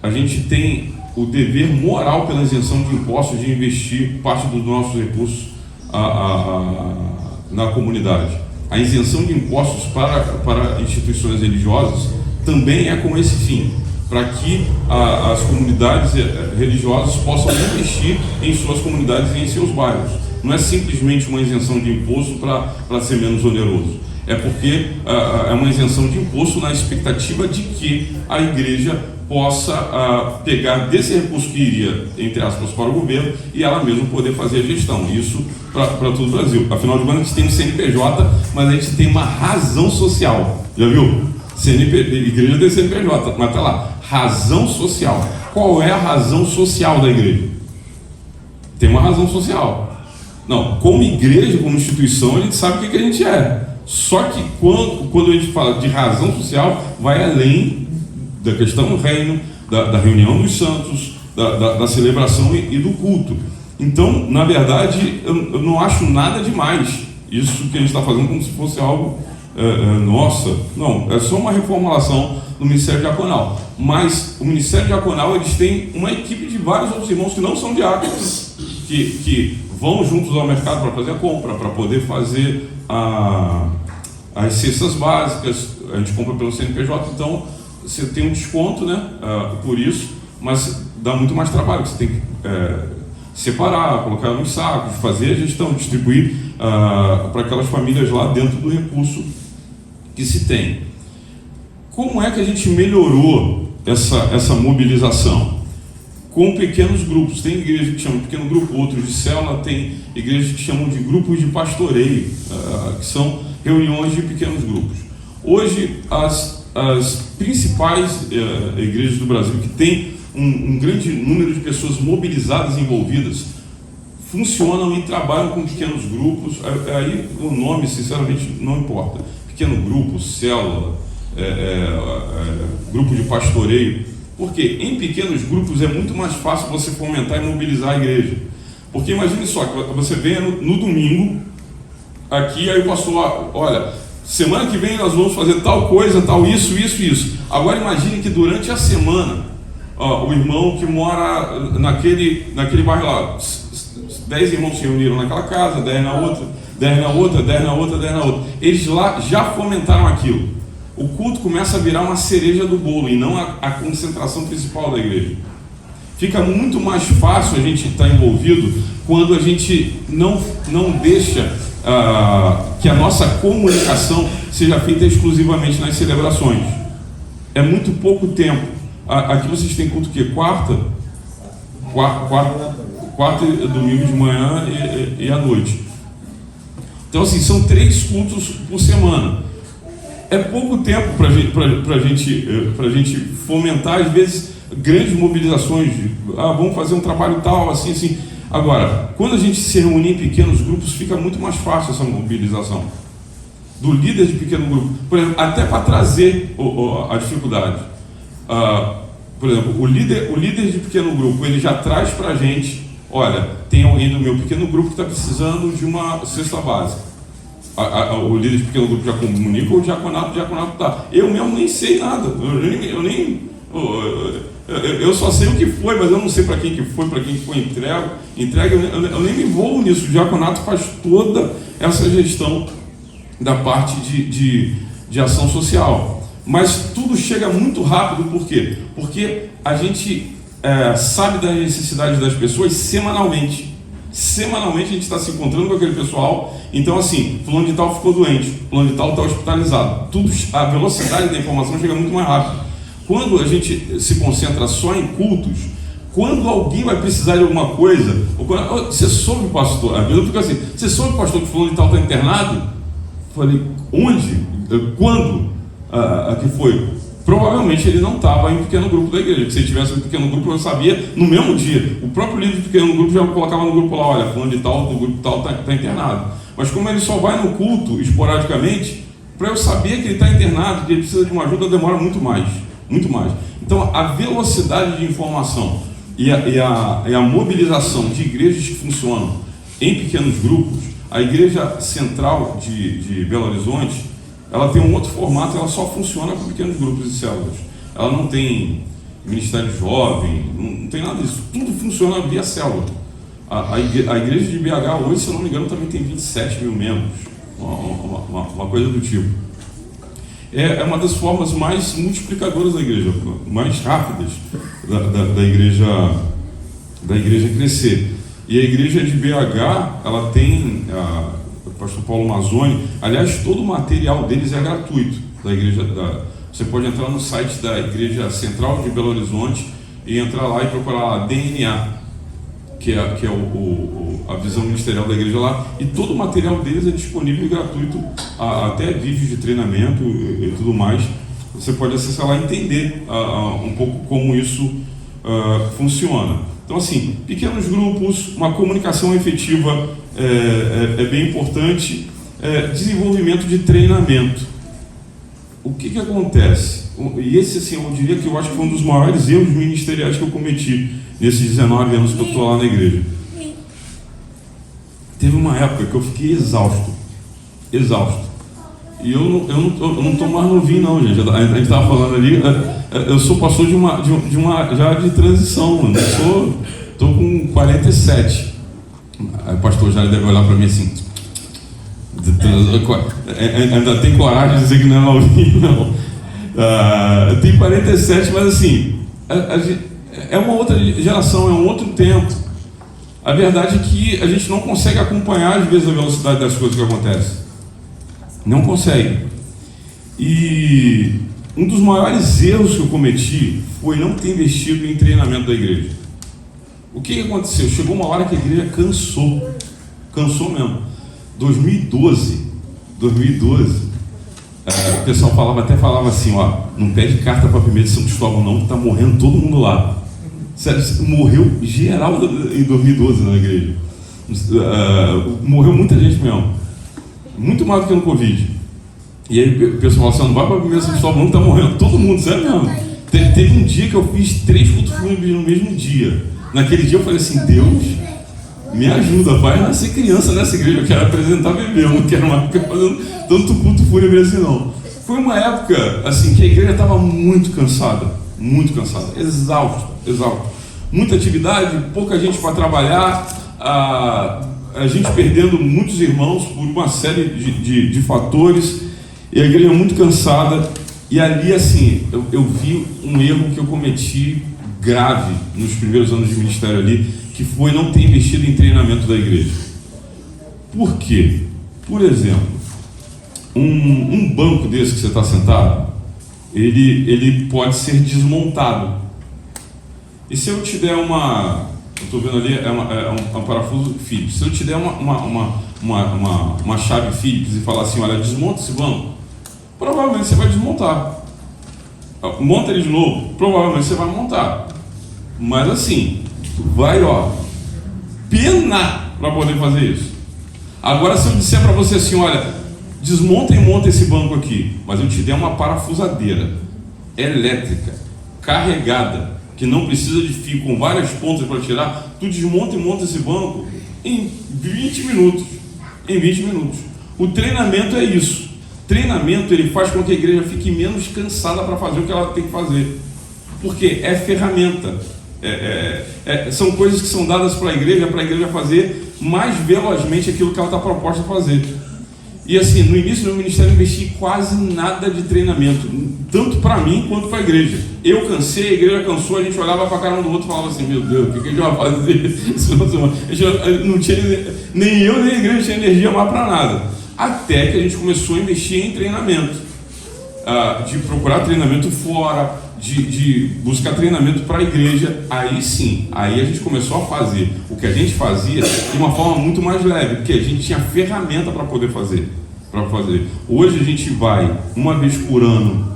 a gente tem o dever moral pela isenção de impostos de investir parte dos nossos recursos na comunidade. A isenção de impostos para instituições religiosas também é com esse fim, para que as comunidades religiosas possam investir em suas comunidades e em seus bairros. Não é simplesmente uma isenção de imposto para ser menos oneroso, é porque é uma isenção de imposto na expectativa de que a igreja possa pegar desse recurso que iria, entre aspas, para o governo e ela mesma poder fazer a gestão. Isso para todo o Brasil. Afinal de contas, a gente tem um CNPJ, mas a gente tem uma razão social. Já viu? Igreja tem CNPJ, mas está lá. Razão social. Qual é a razão social da igreja? Tem uma razão social. Não, como igreja, como instituição, a gente sabe o que a gente é. Só que quando a gente fala de razão social, vai além da questão do reino, da reunião dos santos, da celebração e do culto. Então, na verdade, eu não acho nada demais isso que a gente está fazendo como se fosse algo nossa. Não, é só uma reformulação do Ministério Diaconal. Mas o Ministério Diaconal, eles têm uma equipe de vários outros irmãos que não são diáconos, que vão juntos ao mercado para fazer a compra, para poder fazer as cestas básicas. A gente compra pelo CNPJ, então você tem um desconto, né, por isso, mas dá muito mais trabalho, você tem que separar, colocar nos sacos, fazer a gestão, distribuir para aquelas famílias lá dentro do recurso que se tem. Como é que a gente melhorou essa mobilização? Com pequenos grupos. Tem igrejas que chamam de pequeno grupo, outros de célula, tem igrejas que chamam de grupos de pastoreio, que são reuniões de pequenos grupos. Hoje, as principais igrejas do Brasil, que têm um grande número de pessoas mobilizadas e envolvidas, funcionam e trabalham com pequenos grupos. Aí o nome, sinceramente, não importa. Pequeno grupo, célula, grupo de pastoreio. Porque em pequenos grupos é muito mais fácil você fomentar e mobilizar a igreja. Porque imagine só, que você venha no domingo, aqui, aí o pastor, olha, semana que vem nós vamos fazer tal coisa, tal isso. Agora imagine que durante a semana, o irmão que mora naquele bairro lá, 10 irmãos se reuniram naquela casa, 10 na outra, 10 na outra, 10 na outra, 10 na outra. Eles lá já fomentaram aquilo. O culto começa a virar uma cereja do bolo e não a concentração principal da igreja. Fica muito mais fácil a gente estar envolvido quando a gente não deixa que a nossa comunicação seja feita exclusivamente nas celebrações. É muito pouco tempo. Aqui vocês têm culto o quê? Quarta e domingo de manhã e à noite. Então, assim, são 3 cultos por semana. É pouco tempo para a gente fomentar, às vezes, grandes mobilizações. Vamos fazer um trabalho tal, assim, assim. Agora, quando a gente se reúne em pequenos grupos, fica muito mais fácil essa mobilização. Do líder de pequeno grupo. Por exemplo, até para trazer a dificuldade. Por exemplo, o líder de pequeno grupo, ele já traz para a gente: olha, tem alguém no meu pequeno grupo que está precisando de uma cesta básica. O líder de pequeno grupo já comunica, o diaconato está. Eu mesmo nem sei nada. Eu só sei o que foi, mas eu não sei para quem que foi entregue. Eu nem me envolvo nisso. O diaconato faz toda essa gestão da parte de ação social. Mas tudo chega muito rápido, por quê? Porque a gente sabe das necessidades das pessoas semanalmente. Semanalmente a gente está se encontrando com aquele pessoal. Então, assim, fulano de tal ficou doente, fulano de tal está hospitalizado. A velocidade da informação chega muito mais rápido. Quando a gente se concentra só em cultos, quando alguém vai precisar de alguma coisa, você soube, pastor? Às vezes eu fico assim: você soube, pastor, que fulano de tal está internado? Eu falei: onde? Quando? Que foi? Provavelmente ele não estava em um pequeno grupo da igreja, porque se ele tivesse um pequeno grupo eu sabia no mesmo dia. O próprio líder de pequeno grupo já colocava no grupo lá: olha, fulano de tal, do grupo tal está internado. Mas como ele só vai no culto esporadicamente, para eu saber que ele está internado, que ele precisa de uma ajuda, demora muito mais. Muito mais. Então, a velocidade de informação e a mobilização de igrejas que funcionam em pequenos grupos, a Igreja Central de Belo Horizonte, ela tem um outro formato, ela só funciona com pequenos grupos e células. Ela não tem ministério jovem, não tem nada disso. Tudo funciona via célula. A igreja de BH hoje, se eu não me engano, também tem 27 mil membros, uma coisa do tipo. É uma das formas mais multiplicadoras da igreja, mais rápidas da igreja crescer. E a igreja de BH, ela tem, o pastor Paulo Mazzoni, aliás, todo o material deles é gratuito, da igreja. Você pode entrar no site da Igreja Central de Belo Horizonte e entrar lá e procurar lá DNA, que é a visão ministerial da igreja lá, e todo o material deles é disponível e gratuito, até vídeos de treinamento e tudo mais. Você pode acessar lá e entender um pouco como isso funciona. Então, assim, pequenos grupos, uma comunicação efetiva é bem importante, desenvolvimento de treinamento. O que acontece? E esse, assim, eu diria que eu acho que foi um dos maiores erros ministeriais que eu cometi nesses 19 anos que eu estou lá na igreja. Teve uma época que eu fiquei exausto. E eu não estou mais novinho, não, gente. A gente estava falando ali, eu sou pastor já de transição, mano. Estou com 47. Aí o pastor já deve olhar para mim assim: ainda tem coragem de dizer que não é novinho, não. Eu tenho 47, mas assim, é uma outra geração, é um outro tempo. A verdade é que a gente não consegue acompanhar, às vezes, a velocidade das coisas que acontecem. Não consegue. E um dos maiores erros que eu cometi foi não ter investido em treinamento da igreja. O que aconteceu? Chegou uma hora que a igreja cansou mesmo. 2012, o pessoal até falava assim: ó, não pede carta para a primeira de São Cristóvão não, que está morrendo todo mundo lá. Sério, morreu geral em 2012 na igreja. Morreu muita gente mesmo, muito mais do que no Covid. E aí o pessoal falou assim: não vai para a primeira de São Cristóvão não, que está morrendo todo mundo, sério mesmo. Teve um dia que eu fiz 3 cultos fúnebres no mesmo dia. Naquele dia eu falei assim: Deus, me ajuda, vai nascer criança nessa igreja, eu quero apresentar bebê, eu não quero mais ficar fazendo tanto culto fúnebre assim não. Foi uma época assim que a igreja estava muito cansada, exausta. Muita atividade, pouca gente para trabalhar, a gente perdendo muitos irmãos por uma série de fatores, e a igreja muito cansada. E ali, assim, eu vi um erro que eu cometi grave nos primeiros anos de ministério ali, que foi não ter investido em treinamento da igreja. Por quê? Por exemplo, um banco desse que você está sentado, ele pode ser desmontado. E se eu te der eu estou vendo ali, é um parafuso Phillips. Se eu te der uma chave Phillips e falar assim, olha, desmonta esse banco, provavelmente você vai desmontar. Monta ele de novo, provavelmente você vai montar. Mas assim, vai, penar para poder fazer isso. Agora, se eu disser para você assim, olha, desmonta e monta esse banco aqui, mas eu te der uma parafusadeira elétrica, carregada, que não precisa de fio, com várias pontas para tirar, tu desmonta e monta esse banco em 20 minutos. Em 20 minutos. O treinamento é isso. Treinamento, ele faz com que a igreja fique menos cansada para fazer o que ela tem que fazer. Porque é ferramenta. São coisas que são dadas para a igreja fazer mais velozmente aquilo que ela está proposta a fazer. E assim, no início do meu ministério eu investi quase nada de treinamento, tanto para mim quanto para a igreja. Eu cansei, a igreja cansou, a gente olhava para a cara um do outro e falava assim, meu Deus, o que a gente vai fazer? Não tinha, nem eu nem a igreja tinha energia mais para nada. Até que a gente começou a investir em treinamento, de procurar treinamento fora, de buscar treinamento para a igreja. Aí sim, aí a gente começou a fazer o que a gente fazia de uma forma muito mais leve, porque a gente tinha ferramenta para poder fazer. Hoje a gente vai uma vez por ano.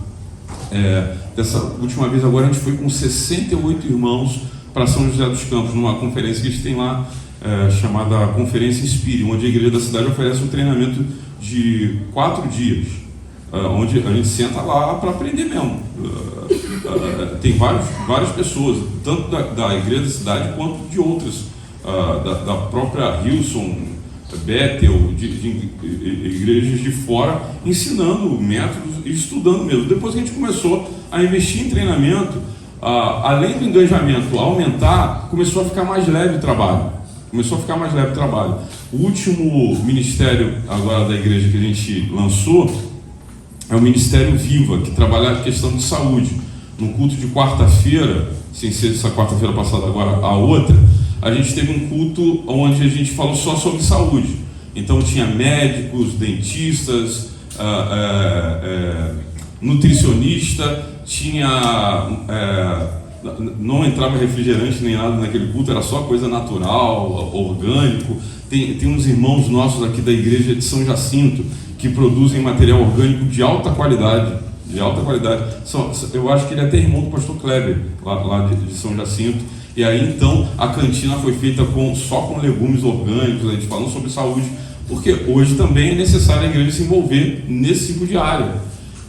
Dessa última vez agora a gente foi com 68 irmãos para São José dos Campos, numa conferência que a gente tem lá, chamada Conferência Inspire, onde a igreja da cidade oferece um treinamento de 4 dias, onde a gente senta lá para aprender mesmo. Tem várias pessoas, tanto da igreja da cidade quanto de outras, da própria Hillsong, Bethel, de igrejas de fora, ensinando métodos e estudando mesmo. Depois que a gente começou a investir em treinamento, além do engajamento aumentar, começou a ficar mais leve o trabalho. O último ministério agora da igreja que a gente lançou é o Ministério Viva, que trabalha a questão de saúde. No culto de quarta-feira, sem ser essa quarta-feira passada, agora a outra, a gente teve um culto onde a gente falou só sobre saúde. Então tinha médicos, dentistas, nutricionista, não entrava refrigerante nem nada naquele culto, era só coisa natural, orgânico. Tem uns irmãos nossos aqui da igreja de São Jacinto que produzem material orgânico de alta qualidade. Eu acho que ele é até irmão do pastor Kleber, lá de São Jacinto. E aí então a cantina foi feita só com legumes orgânicos, a gente falando sobre saúde, porque hoje também é necessário a igreja se envolver nesse tipo de área.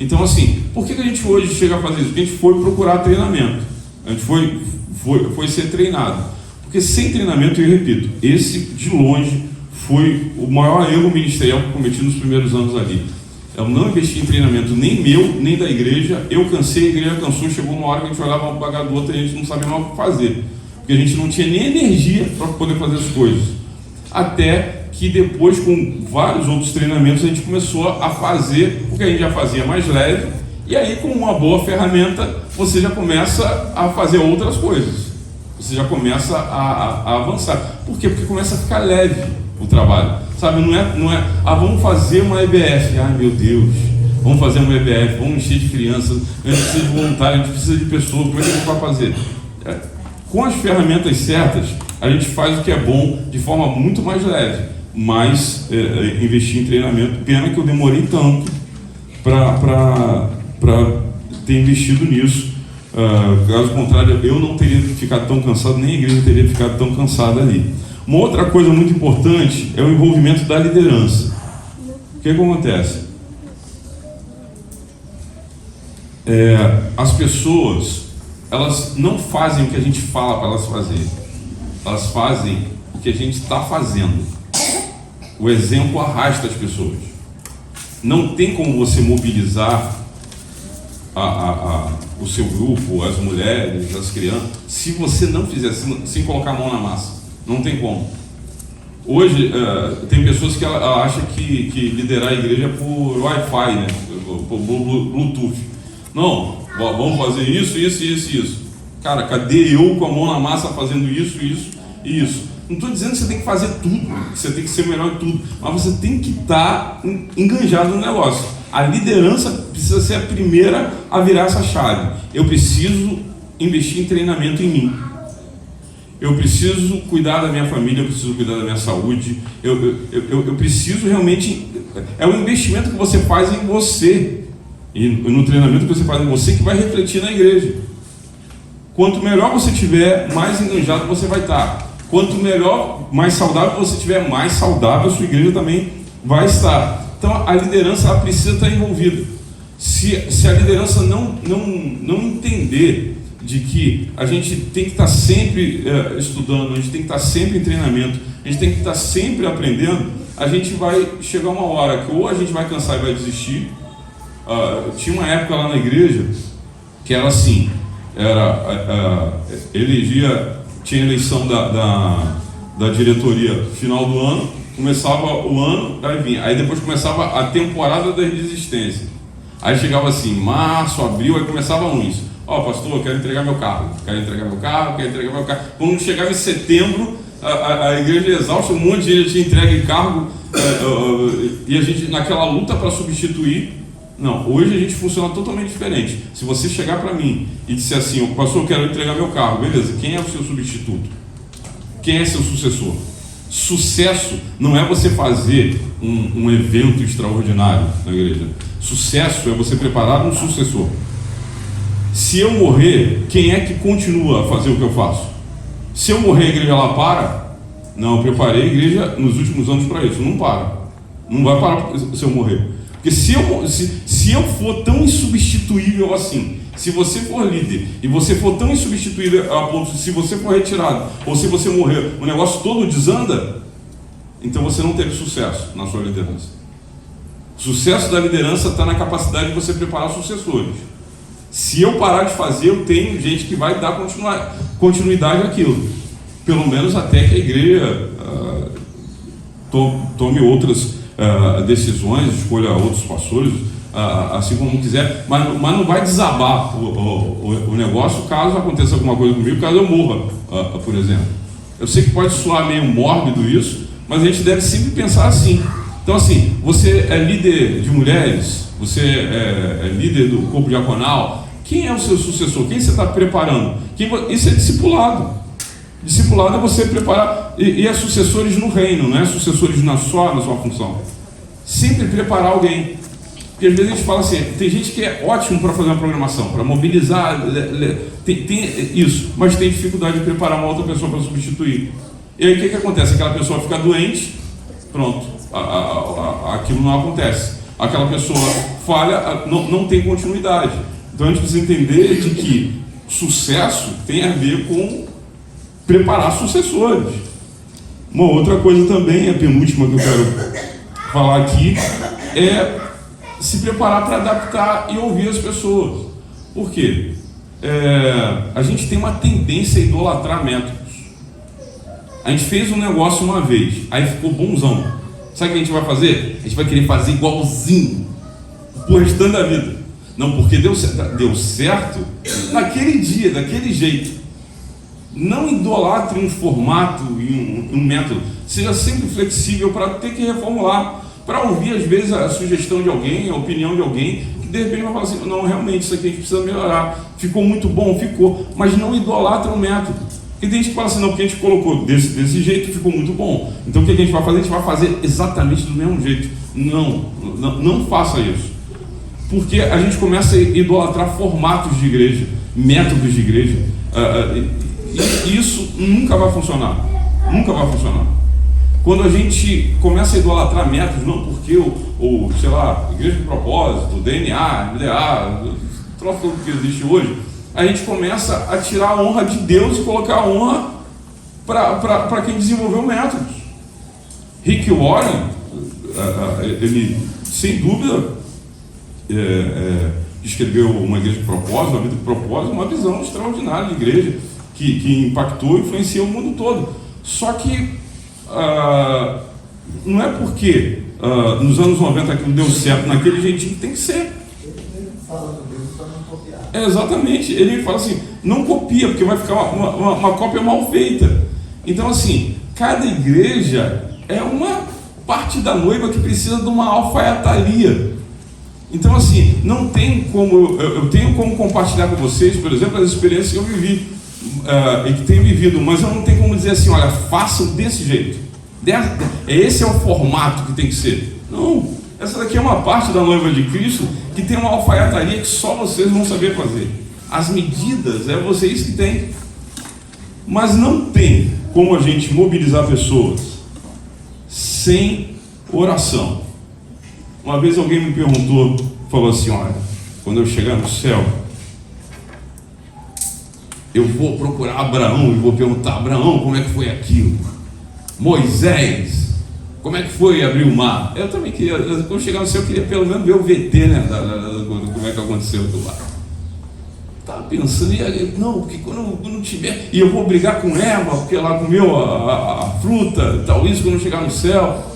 Então assim, por que a gente hoje chega a fazer isso? Porque a gente foi procurar treinamento, a gente foi ser treinado. Porque sem treinamento, eu repito, esse de longe foi o maior erro ministerial que eu cometi nos primeiros anos ali. Eu não investi em treinamento nem meu, nem da igreja. Eu cansei, a igreja cansou, chegou uma hora que a gente olhava um pagar do outro e a gente não sabia mais o que fazer. Porque a gente não tinha nem energia para poder fazer as coisas. Até que depois, com vários outros treinamentos, a gente começou a fazer o que a gente já fazia mais leve. E aí, com uma boa ferramenta, você já começa a fazer outras coisas. Você já começa a avançar. Por quê? Porque começa a ficar leve o trabalho. Sabe, não é, vamos fazer uma EBF. Ai, meu Deus, vamos fazer uma EBF, vamos encher de crianças, a gente precisa de voluntário, a gente precisa de pessoas, como é que a gente vai fazer? Com as ferramentas certas, a gente faz o que é bom de forma muito mais leve, mas investir em treinamento, pena que eu demorei tanto para ter investido nisso. Caso contrário, eu não teria ficado tão cansado, nem a igreja teria ficado tão cansada ali. Uma outra coisa muito importante é o envolvimento da liderança. O que acontece? As pessoas, elas não fazem o que a gente fala para elas fazerem. Elas fazem o que a gente está fazendo. O exemplo arrasta as pessoas. Não tem como você mobilizar o seu grupo, as mulheres, as crianças, se você não fizer, sem colocar a mão na massa. Não tem como. Hoje, tem pessoas que ela acham que liderar a igreja é por Wi-Fi, por Bluetooth. Não, vamos fazer isso. Cara, cadê eu com a mão na massa fazendo isso, isso e isso? Não estou dizendo que você tem que fazer tudo, que você tem que ser o melhor em tudo, mas você tem que estar enganjado no negócio. A liderança precisa ser a primeira a virar essa chave. Eu preciso investir em treinamento em mim. Eu preciso cuidar da minha família, eu preciso cuidar da minha saúde. Eu preciso realmente... É o investimento que você faz em você. E no treinamento que você faz em você que vai refletir na igreja. Quanto melhor você tiver, mais enganjado você vai estar. Quanto melhor, mais saudável você tiver, mais saudável a sua igreja também vai estar. Então a liderança ela precisa estar envolvida. Se a liderança não entender de que a gente tem que estar sempre estudando, a gente tem que estar sempre em treinamento, a gente tem que estar sempre aprendendo, a gente vai chegar uma hora que ou a gente vai cansar e vai desistir. Tinha uma época lá na igreja que era assim, tinha eleição da diretoria final do ano, começava o ano, aí depois começava a temporada da resistência. Aí chegava assim, março, abril, aí começava isso. Pastor, eu quero entregar meu carro. Quando chegava em setembro, a igreja exausta, um monte de gente tinha entregue cargo, e a gente naquela luta para substituir. Não, hoje a gente funciona totalmente diferente. Se você chegar para mim e disser assim, pastor, eu quero entregar meu carro, beleza, quem é o seu substituto? Quem é seu sucessor? Sucesso não é você fazer um evento extraordinário na igreja. Sucesso é você preparar um sucessor. Se eu morrer, quem é que continua a fazer o que eu faço? Se eu morrer, a igreja lá para? Não, eu preparei a igreja nos últimos anos para isso. Não para. Não vai parar se eu morrer. Porque se eu for tão insubstituível assim, se você for líder e você for tão insubstituível a ponto de, se você for retirado ou se você morrer, o negócio todo desanda, então você não teve sucesso na sua liderança. O sucesso da liderança está na capacidade de você preparar sucessores. Se eu parar de fazer, eu tenho gente que vai dar continuidade àquilo. Pelo menos até que a igreja tome outras decisões, escolha outros pastores, assim como quiser, mas não vai desabar o negócio caso aconteça alguma coisa comigo, caso eu morra, por exemplo. Eu sei que pode soar meio mórbido isso, mas a gente deve sempre pensar assim. Então assim, você é líder de mulheres, você é líder do corpo diaconal, quem é o seu sucessor? Quem você está preparando? Isso é discipulado. Discipulado é você preparar, e é sucessores no reino, não é sucessores só na sua função. Sempre preparar alguém. Porque às vezes a gente fala assim, tem gente que é ótimo para fazer uma programação, para mobilizar, tem isso, mas tem dificuldade de preparar uma outra pessoa para substituir. E aí o que acontece? Aquela pessoa fica doente, pronto, aquilo não acontece. Aquela pessoa falha, não tem continuidade. Então a gente precisa entender de que sucesso tem a ver com preparar sucessores. Uma outra coisa também, a penúltima que eu quero falar aqui, é se preparar para adaptar e ouvir as pessoas. Por quê? A gente tem uma tendência a idolatrar métodos. A gente fez um negócio uma vez, aí ficou bonzão. Sabe o que a gente vai fazer? A gente vai querer fazer igualzinho pro restante da vida. Não, porque deu certo naquele dia, daquele jeito. Não idolatre um formato e um método. Seja sempre flexível para ter que reformular, para ouvir às vezes a sugestão de alguém, a opinião de alguém, que de repente vai falar assim, não, realmente isso aqui a gente precisa melhorar. Ficou muito bom, ficou, mas não idolatra o método. Porque tem gente que fala assim, não, porque a gente colocou desse jeito, ficou muito bom. Então o que a gente vai fazer? A gente vai fazer exatamente do mesmo jeito. Não faça isso. Porque a gente começa a idolatrar formatos de igreja, métodos de igreja. Isso nunca vai funcionar. Nunca vai funcionar. Quando a gente começa a idolatrar métodos, não porque sei lá, igreja de propósito, DNA, MDA, troço todo que existe hoje, a gente começa a tirar a honra de Deus e colocar a honra para quem desenvolveu métodos. Rick Warren, ele sem dúvida escreveu uma igreja de propósito, uma vida de propósito, uma visão extraordinária de igreja que impactou e influenciou o mundo todo. Só que não é porque nos anos 90 aquilo deu certo naquele jeitinho que tem que ser. Exatamente, ele fala assim, não copia, porque vai ficar uma cópia mal feita. Então, assim, cada igreja é uma parte da noiva que precisa de uma alfaiataria. Então, assim, não tem como, eu tenho como compartilhar com vocês, por exemplo, as experiências que eu vivi e que tenho vivido, mas eu não tenho como dizer assim, olha, façam desse jeito. Esse é o formato que tem que ser. Não, essa daqui é uma parte da noiva de Cristo que tem uma alfaiataria que só vocês vão saber fazer. As medidas é vocês que têm. Mas não tem como a gente mobilizar pessoas sem oração. Uma vez alguém me perguntou, falou assim, olha, quando eu chegar no céu, eu vou procurar Abraão e vou perguntar, Abraão, como é que foi aquilo? Moisés, como é que foi abrir o mar? Eu também queria, quando eu chegar no céu, eu queria pelo menos ver o VT, né, como é que aconteceu do lá. Estava pensando, não, porque quando não tiver, e eu vou brigar com Eva, porque ela comeu a fruta, tal, isso, quando eu chegar no céu.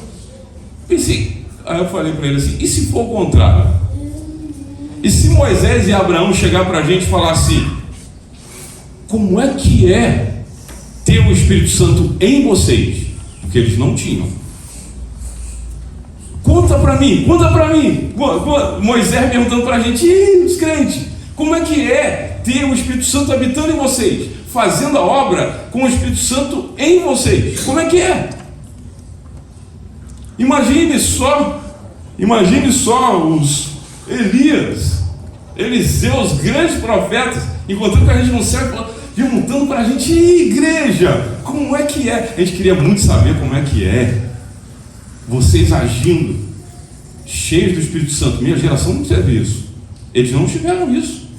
Pensei, aí eu falei para ele assim, e se for o contrário? E se Moisés e Abraão chegar para a gente e falar assim, como é que é ter o Espírito Santo em vocês? Porque eles não tinham. Conta para mim. Moisés perguntando para a gente, e os crentes, como é que é ter o Espírito Santo habitando em vocês? Fazendo a obra com o Espírito Santo em vocês. Como é que é? Imagine só os Elias, Eliseu, os grandes profetas, encontrando com a gente no céu, perguntando para a gente, igreja, como é que é? A gente queria muito saber como é que é vocês agindo, cheios do Espírito Santo. Minha geração não teve isso. Eles não tiveram isso.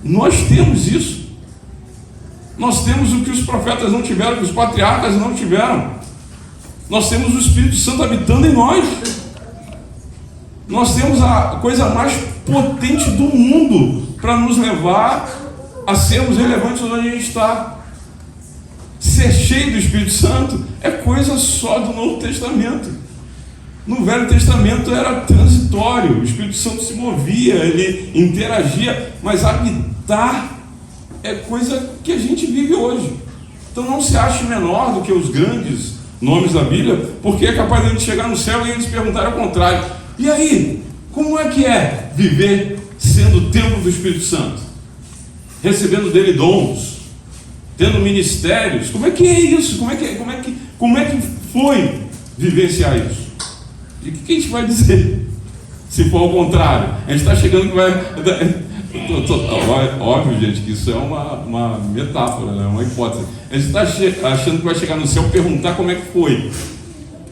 Nós temos isso. Nós temos o que os profetas não tiveram, que os patriarcas não tiveram. Nós temos o Espírito Santo habitando em nós. Nós temos a coisa mais potente do mundo para nos levar a sermos relevantes onde a gente está. Ser cheio do Espírito Santo é coisa só do Novo Testamento. No Velho Testamento era transitório, o Espírito Santo se movia, ele interagia, mas habitar é coisa que a gente vive hoje. Então não se ache menor do que os grandes nomes da Bíblia, porque é capaz de a gente chegar no céu e eles perguntarem ao contrário. E aí, como é que é viver sendo o templo do Espírito Santo? Recebendo dele dons, tendo ministérios? Como é que é isso? Como é que foi vivenciar isso? E o que a gente vai dizer se for ao contrário? A gente está chegando que vai... Óbvio, gente, que isso é uma metáfora, né? Uma hipótese. A gente está achando que vai chegar no céu e perguntar como é que foi.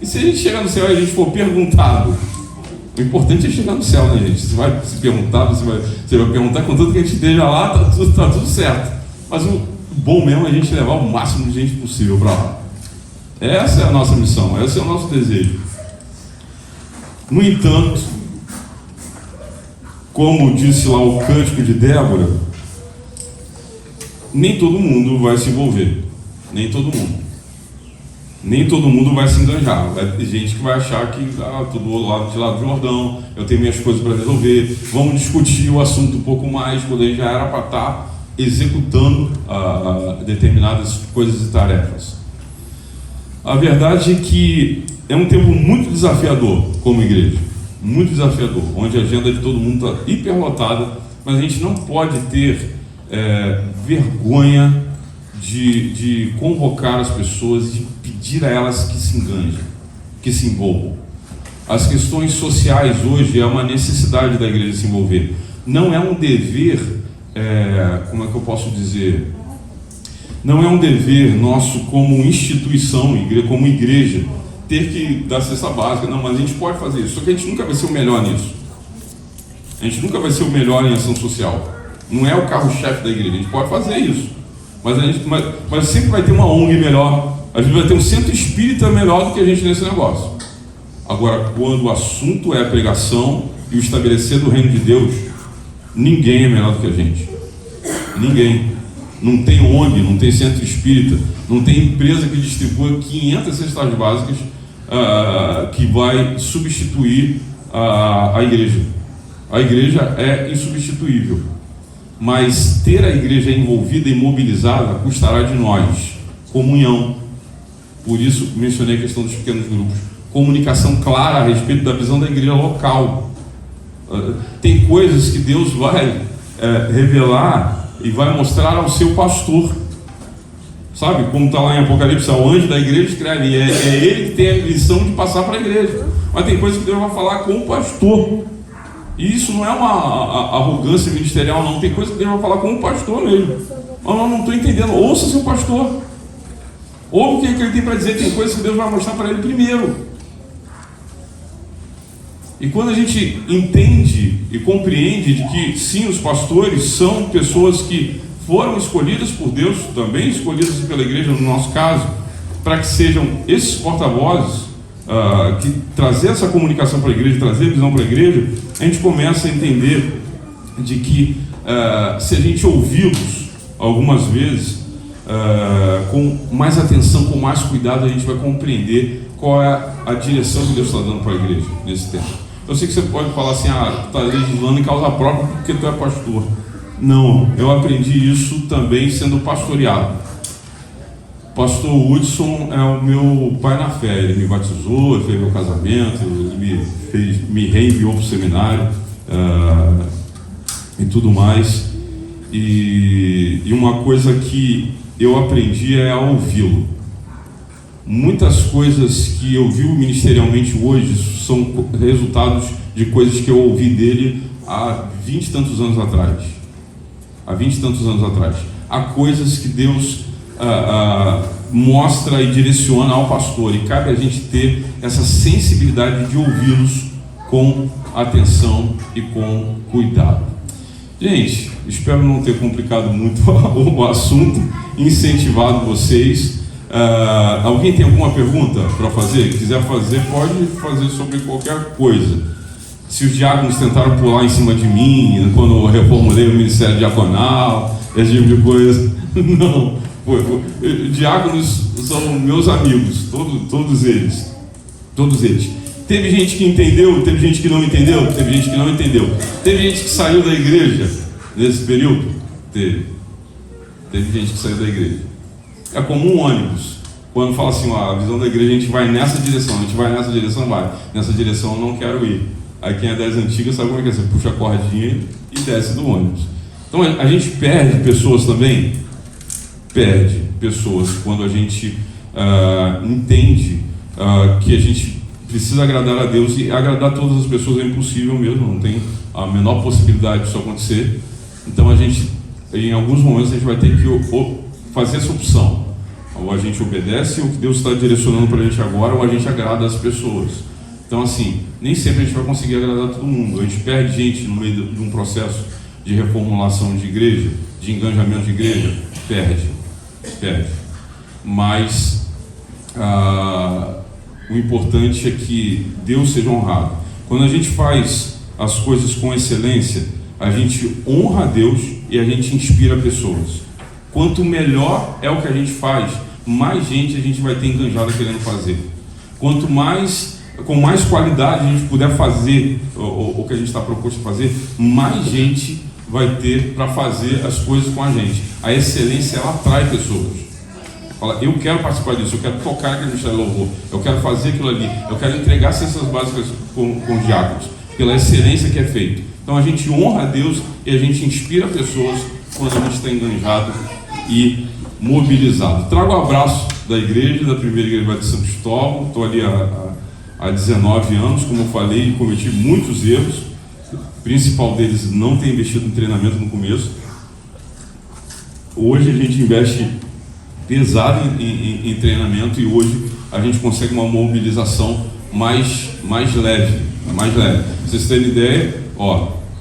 E se a gente chegar no céu e a gente for perguntado, o importante é chegar no céu, né, gente? Você vai se perguntar, você vai perguntar, contanto que a gente esteja lá, tá tudo certo. Mas o bom mesmo é a gente levar o máximo de gente possível para lá. Essa é a nossa missão, esse é o nosso desejo. No entanto, como disse lá o Cântico de Débora, nem todo mundo vai se envolver. Nem todo mundo. Nem todo mundo vai se enganjar. Vai ter gente que vai achar que tudo do lado do Jordão, eu tenho minhas coisas para resolver, vamos discutir o assunto um pouco mais, quando a gente já era para estar executando determinadas coisas e tarefas. A verdade é que é um tempo muito desafiador como igreja, muito desafiador, onde a agenda de todo mundo está hiperlotada, mas a gente não pode ter vergonha de convocar as pessoas, de pedir a elas que se enganjem, que se envolvam. As questões sociais hoje é uma necessidade da igreja se envolver. Não é um dever, como é que eu posso dizer? Não é um dever nosso como instituição, como igreja, ter que dar cesta básica. Não, mas a gente pode fazer isso. Só que a gente nunca vai ser o melhor nisso. A gente nunca vai ser o melhor em ação social. Não é o carro-chefe da igreja. A gente pode fazer isso. Mas sempre vai ter uma ONG melhor. A gente vai ter um centro espírita melhor do que a gente nesse negócio. Agora, quando o assunto é a pregação e o estabelecer do reino de Deus, ninguém é melhor do que a gente. Ninguém. Não tem ONG, não tem centro espírita, não tem empresa que distribua 500 cestas básicas que vai substituir a igreja. A igreja é insubstituível. mas ter a igreja envolvida e mobilizada custará de nós comunhão. Por isso mencionei a questão dos pequenos grupos. Comunicação clara a respeito da visão da igreja local. Tem coisas que Deus vai revelar e vai mostrar ao seu pastor. Sabe, como está lá em Apocalipse, o anjo da igreja escreve, é ele que tem a missão de passar para a igreja. Mas tem coisas que Deus vai falar com o pastor. E isso não é uma arrogância ministerial, não. Tem coisas que Deus vai falar com o pastor mesmo. Mas eu não estou entendendo. Ouça seu pastor. Ouve o que ele tem para dizer. Tem coisas que Deus vai mostrar para ele primeiro. E quando a gente entende e compreende de que sim, os pastores são pessoas que foram escolhidas por Deus, também escolhidas pela igreja no nosso caso, para que sejam esses porta-vozes, que trazer essa comunicação para a igreja, trazer visão para a igreja, a gente começa a entender de que se a gente ouvi-los algumas vezes com mais atenção, com mais cuidado, a gente vai compreender qual é a direção que Deus está dando para a igreja nesse tempo. Eu sei que você pode falar assim, tu está legislando em causa própria porque tu é pastor. Não, eu aprendi isso também sendo pastoreado. Pastor Hudson é o meu pai na fé. Ele me batizou, ele fez meu casamento, ele me reenviou para o seminário e tudo mais. E uma coisa que eu aprendi é a ouvi-lo. Muitas coisas que eu vi ministerialmente hoje são resultados de coisas que eu ouvi dele há 20 e tantos anos atrás. Há coisas que Deus mostra e direciona ao pastor, e cabe a gente ter essa sensibilidade de ouvi-los com atenção e com cuidado. Gente, espero não ter complicado muito o assunto, incentivado vocês. Alguém tem alguma pergunta para fazer? Quiser fazer, pode fazer sobre qualquer coisa. Se os diáconos tentaram pular em cima de mim quando eu reformulei o ministério diaconal, esse tipo de coisa, não. Diáconos são meus amigos, todos eles. Teve gente que entendeu, teve gente que não entendeu, teve gente que saiu da igreja nesse período? Teve gente que saiu da igreja. É como um ônibus. Quando fala assim, a visão da igreja, a gente vai nessa direção, vai. Nessa direção eu não quero ir. Aí quem é das antigas sabe como é que é. Você puxa a cordinha e desce do ônibus. Então a gente perde pessoas também. Perde pessoas quando a gente entende que a gente precisa agradar a Deus, e agradar todas as pessoas é impossível mesmo, não tem a menor possibilidade disso acontecer. Então a gente, em alguns momentos, a gente vai ter que fazer essa opção. Ou a gente obedece o que Deus está direcionando para a gente agora, ou a gente agrada as pessoas. Então assim, nem sempre a gente vai conseguir agradar todo mundo. A gente perde gente no meio de um processo de reformulação de igreja, de engajamento de igreja, perde. Mas o importante é que Deus seja honrado. Quando a gente faz as coisas com excelência, a gente honra a Deus e a gente inspira pessoas. Quanto melhor é o que a gente faz, mais gente a gente vai ter enganjada querendo fazer. Quanto mais, com mais qualidade a gente puder fazer o que a gente está proposto a fazer, mais gente vai ter para fazer as coisas com a gente. A excelência, ela atrai pessoas. Fala, eu quero participar disso, eu quero tocar aquele ministério de louvor, eu quero fazer aquilo ali, eu quero entregar ciências básicas com os diáconos, pela excelência que é feito. Então a gente honra a Deus e a gente inspira pessoas quando a gente está enganjado e mobilizado. Trago o abraço da igreja, da primeira igreja de São Cristóvão. Estou ali há 19 anos, como eu falei, cometi muitos erros. O principal deles, não ter investido em treinamento no começo. Hoje a gente investe pesado em treinamento, e hoje a gente consegue uma mobilização mais leve. Pra vocês terem ideia,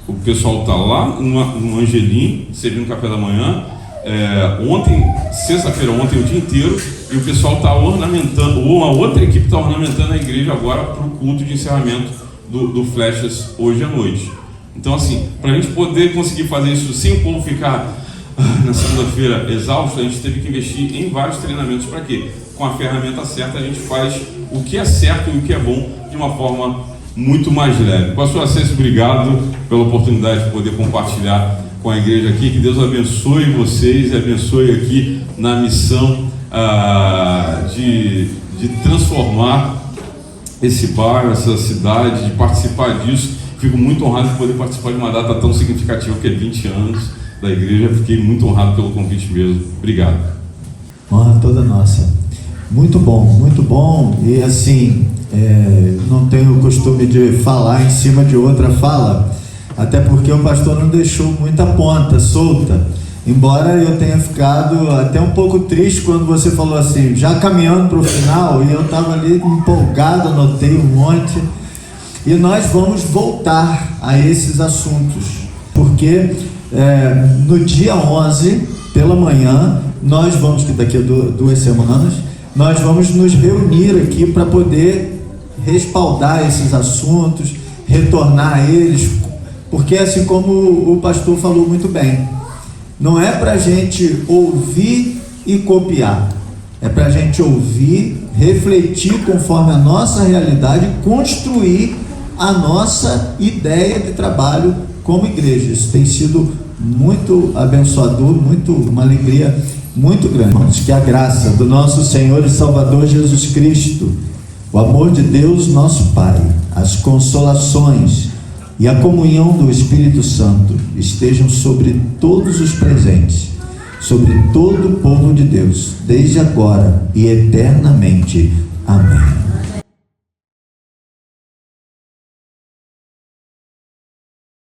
o pessoal está lá no Angelim, servindo café da manhã. Sexta-feira, o dia inteiro, e o pessoal está ornamentando, ou uma outra equipe está ornamentando a igreja agora para o culto de encerramento do Flechas hoje à noite. Então assim, para a gente poder conseguir fazer isso sem o povo ficar na segunda-feira exausto, a gente teve que investir em vários treinamentos. Para quê? Com a ferramenta certa a gente faz o que é certo e o que é bom de uma forma muito mais leve. Pastor Ascenso, obrigado pela oportunidade de poder compartilhar com a igreja aqui. Que Deus abençoe vocês e abençoe aqui na missão de transformar esse bairro, essa cidade, de participar disso. Fico muito honrado de poder participar de uma data tão significativa que é 20 anos da igreja. Fiquei muito honrado pelo convite mesmo. Obrigado. Honra toda nossa. Muito bom. E assim, não tenho o costume de falar em cima de outra fala, até porque o pastor não deixou muita ponta solta. Embora eu tenha ficado até um pouco triste quando você falou assim, já caminhando para o final, e eu estava ali empolgado, anotei um monte. E nós vamos voltar a esses assuntos, porque no dia 11, pela manhã, nós vamos, que daqui a 2 semanas, nós vamos nos reunir aqui para poder respaldar esses assuntos, retornar a eles, porque assim como o pastor falou muito bem, não é para a gente ouvir e copiar, é para a gente ouvir, refletir conforme a nossa realidade, construir a nossa ideia de trabalho como igreja. Isso tem sido muito abençoador, uma alegria muito grande. Que a graça do nosso Senhor e Salvador Jesus Cristo, o amor de Deus nosso Pai, as consolações e a comunhão do Espírito Santo estejam sobre todos os presentes, sobre todo o povo de Deus, desde agora e eternamente. Amém.